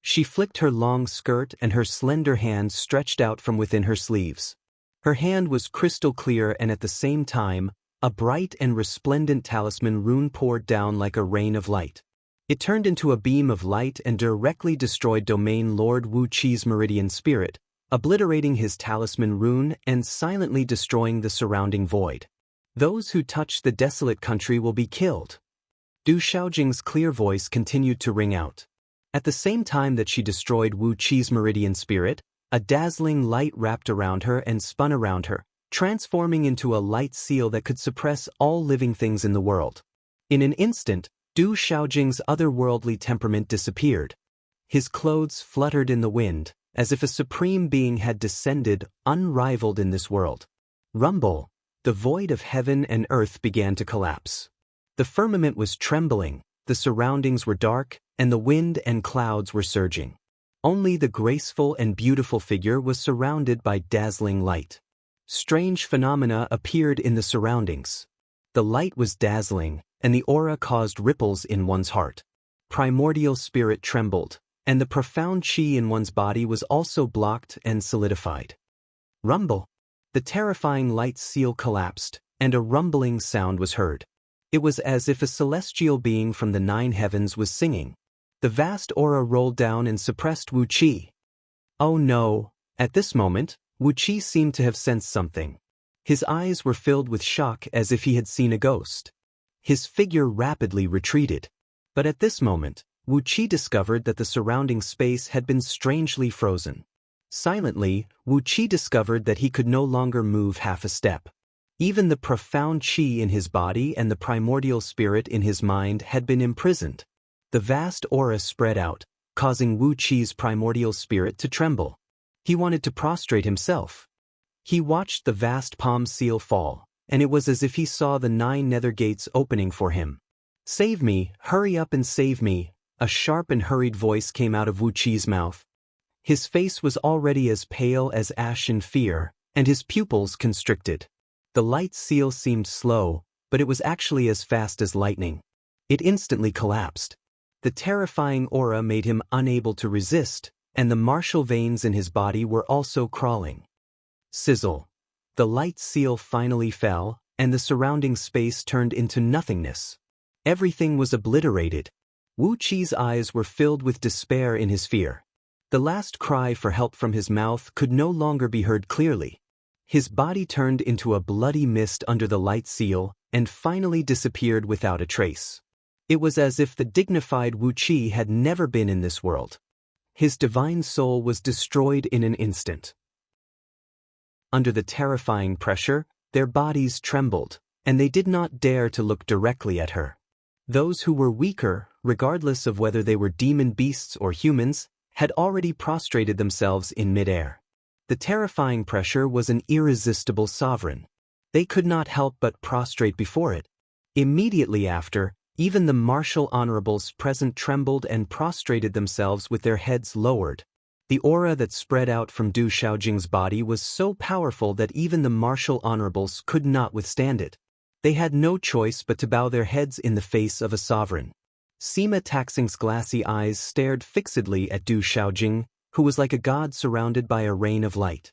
Speaker 1: She flicked her long skirt and her slender hand stretched out from within her sleeves. Her hand was crystal clear and at the same time, a bright and resplendent talisman rune poured down like a rain of light. It turned into a beam of light and directly destroyed Domain Lord Wu Qi's meridian spirit, obliterating his talisman rune and silently destroying the surrounding void. Those who touch the desolate country will be killed. Du Xiaojing's clear voice continued to ring out. At the same time that she destroyed Wu Qi's meridian spirit, a dazzling light wrapped around her and spun around her, transforming into a light seal that could suppress all living things in the world. In an instant, Du Xiaojing's otherworldly temperament disappeared. His clothes fluttered in the wind, as if a supreme being had descended, unrivaled in this world. Rumble! The void of heaven and earth began to collapse. The firmament was trembling, the surroundings were dark, and the wind and clouds were surging. Only the graceful and beautiful figure was surrounded by dazzling light. Strange phenomena appeared in the surroundings. The light was dazzling, and the aura caused ripples in one's heart. Primordial spirit trembled, and the profound chi in one's body was also blocked and solidified. Rumble! The terrifying light seal collapsed, and a rumbling sound was heard. It was as if a celestial being from the 9 heavens was singing. The vast aura rolled down and suppressed Wu Qi. Oh no! At this moment, Wu Qi seemed to have sensed something. His eyes were filled with shock as if he had seen a ghost. His figure rapidly retreated. But at this moment, Wu Qi discovered that the surrounding space had been strangely frozen. Silently, Wu Qi discovered that he could no longer move half a step. Even the profound qi in his body and the primordial spirit in his mind had been imprisoned. The vast aura spread out, causing Wu Qi's primordial spirit to tremble. He wanted to prostrate himself. He watched the vast palm seal fall, and it was as if he saw the 9 nether gates opening for him. "Save me, hurry up and save me," a sharp and hurried voice came out of Wu Qi's mouth. His face was already as pale as ash in fear, and his pupils constricted. The light seal seemed slow, but it was actually as fast as lightning. It instantly collapsed. The terrifying aura made him unable to resist, and the martial veins in his body were also crawling. Sizzle! The light seal finally fell, and the surrounding space turned into nothingness. Everything was obliterated. Wu Qi's eyes were filled with despair in his fear. The last cry for help from his mouth could no longer be heard clearly. His body turned into a bloody mist under the light seal, and finally disappeared without a trace. It was as if the dignified Wu Qi had never been in this world. His divine soul was destroyed in an instant. Under the terrifying pressure, their bodies trembled, and they did not dare to look directly at her. Those who were weaker, regardless of whether they were demon beasts or humans, had already prostrated themselves in midair. The terrifying pressure was an irresistible sovereign. They could not help but prostrate before it. Immediately after, even the martial honorables present trembled and prostrated themselves with their heads lowered. The aura that spread out from Du Xiaojing's body was so powerful that even the martial honorables could not withstand it. They had no choice but to bow their heads in the face of a sovereign. Sima Taxing's glassy eyes stared fixedly at Du Xiaojing, who was like a god surrounded by a rain of light.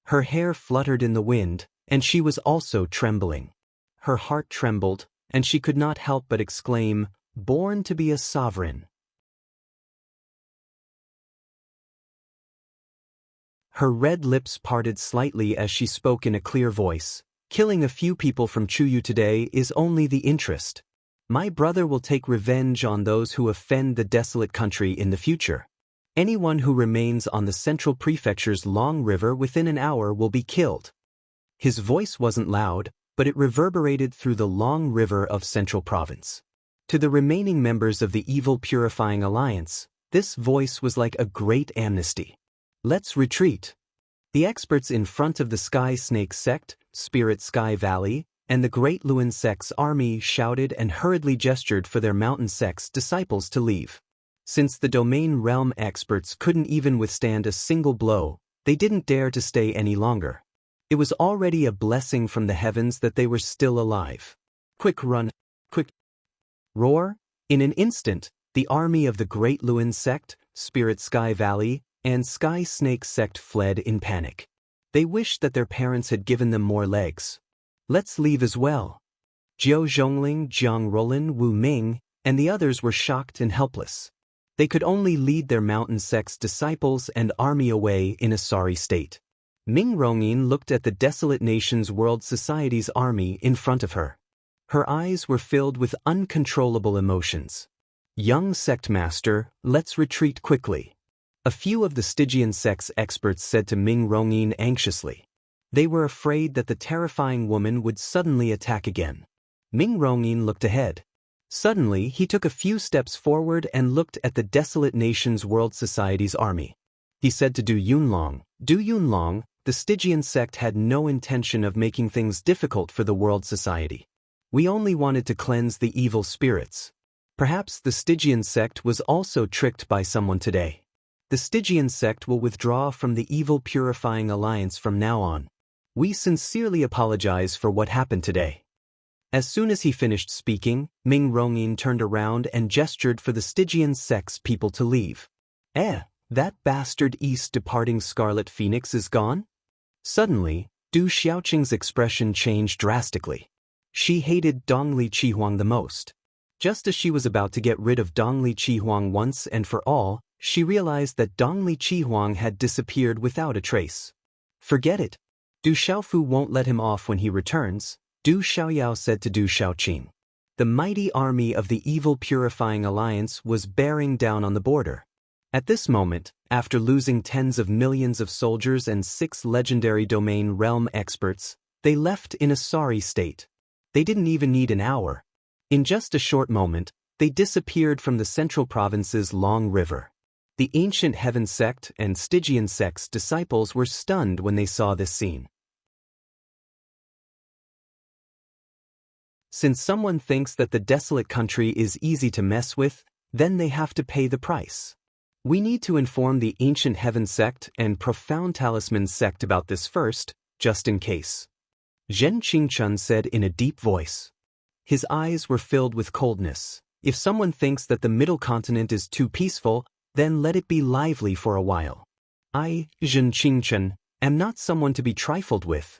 Speaker 1: Her hair fluttered in the wind, and she was also trembling. Her heart trembled, and she could not help but exclaim, "Born to be a sovereign." Her red lips parted slightly as she spoke in a clear voice. "Killing a few people from Chuyu today is only the interest. My brother will take revenge on those who offend the desolate country in the future. Anyone who remains on the central prefecture's long river within an hour will be killed." His voice wasn't loud, but it reverberated through the long river of Central Province. To the remaining members of the Evil Purifying Alliance, this voice was like a great amnesty. "Let's retreat." The experts in front of the Sky Snake Sect, Spirit Sky Valley, and the Great Luan Sect's army shouted and hurriedly gestured for their mountain sect's disciples to leave. Since the domain realm experts couldn't even withstand a single blow, they didn't dare to stay any longer. It was already a blessing from the heavens that they were still alive. Quick run, quick roar! In an instant, the army of the Great Luan Sect, Spirit Sky Valley, and Sky Snake sect fled in panic. They wished that their parents had given them more legs. Let's leave as well. Jiao Zhongling, Jiang Rolan, Wu Ming, and the others were shocked and helpless. They could only lead their mountain sect's disciples and army away in a sorry state. Ming Rongyin looked at the desolate nation's World Society's army in front of her. Her eyes were filled with uncontrollable emotions. Young sect master, let's retreat quickly. A few of the Stygian sect's experts said to Ming Rongyin anxiously. They were afraid that the terrifying woman would suddenly attack again. Ming Rongyin looked ahead. Suddenly, he took a few steps forward and looked at the desolate nation's World Society's army. He said to Du Yunlong, the Stygian sect had no intention of making things difficult for the World Society. We only wanted to cleanse the evil spirits. Perhaps the Stygian sect was also tricked by someone today. The Stygian sect will withdraw from the evil purifying alliance from now on. We sincerely apologize for what happened today. As soon as he finished speaking, Ming Rongyin turned around and gestured for the Stygian sect's people to leave. That bastard East departing Scarlet Phoenix is gone? Suddenly, Du Xiaoqing's expression changed drastically. She hated Dongli Qihuang the most. Just as she was about to get rid of Dongli Qihuang once and for all, she realized that Dongli Qihuang had disappeared without a trace. Forget it. Du Xiaofu won't let him off when he returns, Du Xiaoyao said to Du Xiaoqing. The mighty army of the evil purifying alliance was bearing down on the border. At this moment, after losing tens of millions of soldiers and 6 legendary domain realm experts, they left in a sorry state. They didn't even need an hour. In just a short moment, they disappeared from the central province's long river. The ancient Heaven sect and Stygian sect's disciples were stunned when they saw this scene. Since someone thinks that the desolate country is easy to mess with, then they have to pay the price. We need to inform the ancient Heaven sect and Profound Talisman sect about this first, just in case. Zhen Qingchun said in a deep voice. His eyes were filled with coldness. If someone thinks that the Middle Continent is too peaceful, then let it be lively for a while. I, Zhen Qingchun, am not someone to be trifled with.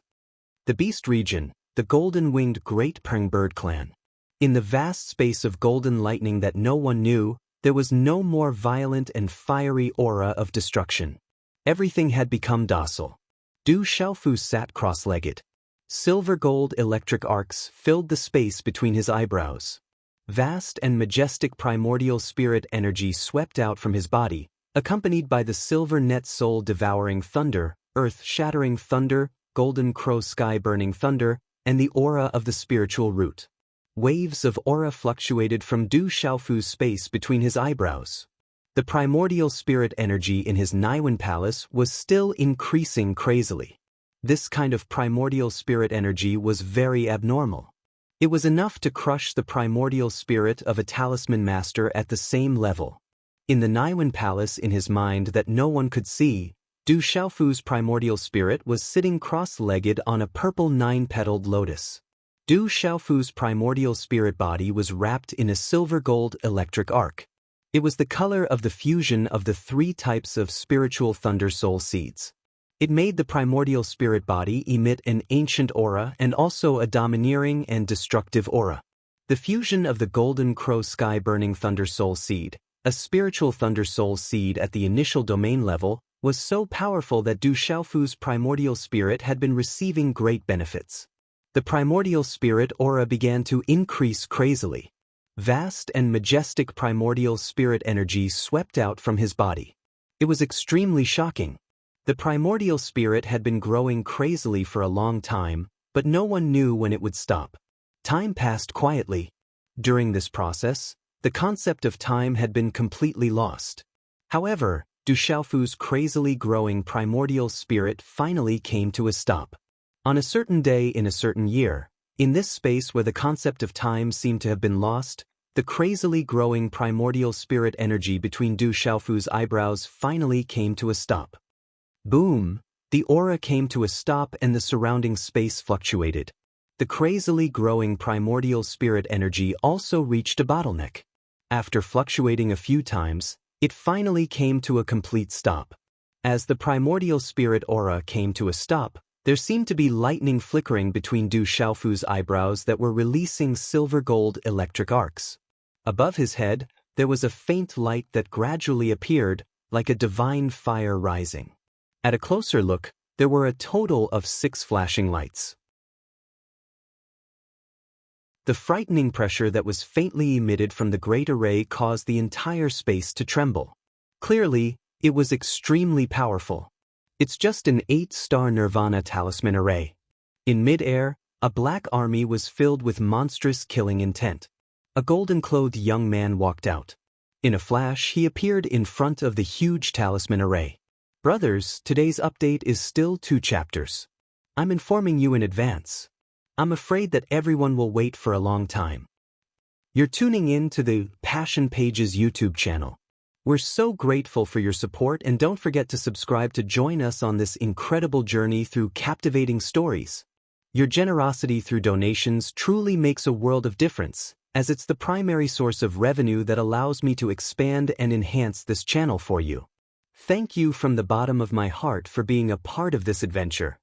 Speaker 1: The Beast region, the golden-winged Great Peng Bird clan. In the vast space of golden lightning that no one knew, there was no more violent and fiery aura of destruction. Everything had become docile. Du Xiaofu sat cross-legged. Silver-gold electric arcs filled the space between his eyebrows. Vast and majestic primordial spirit energy swept out from his body, accompanied by the silver net soul-devouring thunder, earth-shattering thunder, golden crow sky-burning thunder, and the aura of the spiritual root. Waves of aura fluctuated from Du Xiaofu's space between his eyebrows. The primordial spirit energy in his Naiwen palace was still increasing crazily. This kind of primordial spirit energy was very abnormal. It was enough to crush the primordial spirit of a talisman master at the same level. In the Naiwen palace in his mind that no one could see, Du Xiaofu's primordial spirit was sitting cross-legged on a purple 9-petaled lotus. Du Xiaofu's primordial spirit body was wrapped in a silver-gold electric arc. It was the color of the fusion of the 3 types of spiritual thunder soul seeds. It made the primordial spirit body emit an ancient aura and also a domineering and destructive aura. The fusion of the golden crow sky-burning thunder soul seed, a spiritual thunder soul seed at the initial domain level, was so powerful that Du Xiaofu's primordial spirit had been receiving great benefits. The primordial spirit aura began to increase crazily. Vast and majestic primordial spirit energy swept out from his body. It was extremely shocking. The primordial spirit had been growing crazily for a long time, but no one knew when it would stop. Time passed quietly. During this process, the concept of time had been completely lost. However, Du Xiaofu's crazily growing primordial spirit finally came to a stop. On a certain day in a certain year, in this space where the concept of time seemed to have been lost, the crazily growing primordial spirit energy between Du Xiaofu's eyebrows finally came to a stop. Boom! The aura came to a stop and the surrounding space fluctuated. The crazily growing primordial spirit energy also reached a bottleneck. After fluctuating a few times, It finally came to a complete stop. As the primordial spirit aura came to a stop, there seemed to be lightning flickering between Du Xiaofu's eyebrows that were releasing silver-gold electric arcs. Above his head, there was a faint light that gradually appeared, like a divine fire rising. At a closer look, there were a total of 6 flashing lights. The frightening pressure that was faintly emitted from the great array caused the entire space to tremble. Clearly, it was extremely powerful. It's just an 8-star Nirvana talisman array. In mid-air, a black army was filled with monstrous killing intent. A golden-clothed young man walked out. In a flash, he appeared in front of the huge talisman array. Brothers, today's update is still 2 chapters. I'm informing you in advance. I'm afraid that everyone will wait for a long time. You're tuning in to the Passion Pages YouTube channel. We're so grateful for your support, and don't forget to subscribe to join us on this incredible journey through captivating stories. Your generosity through donations truly makes a world of difference, as it's the primary source of revenue that allows me to expand and enhance this channel for you. Thank you from the bottom of my heart for being a part of this adventure.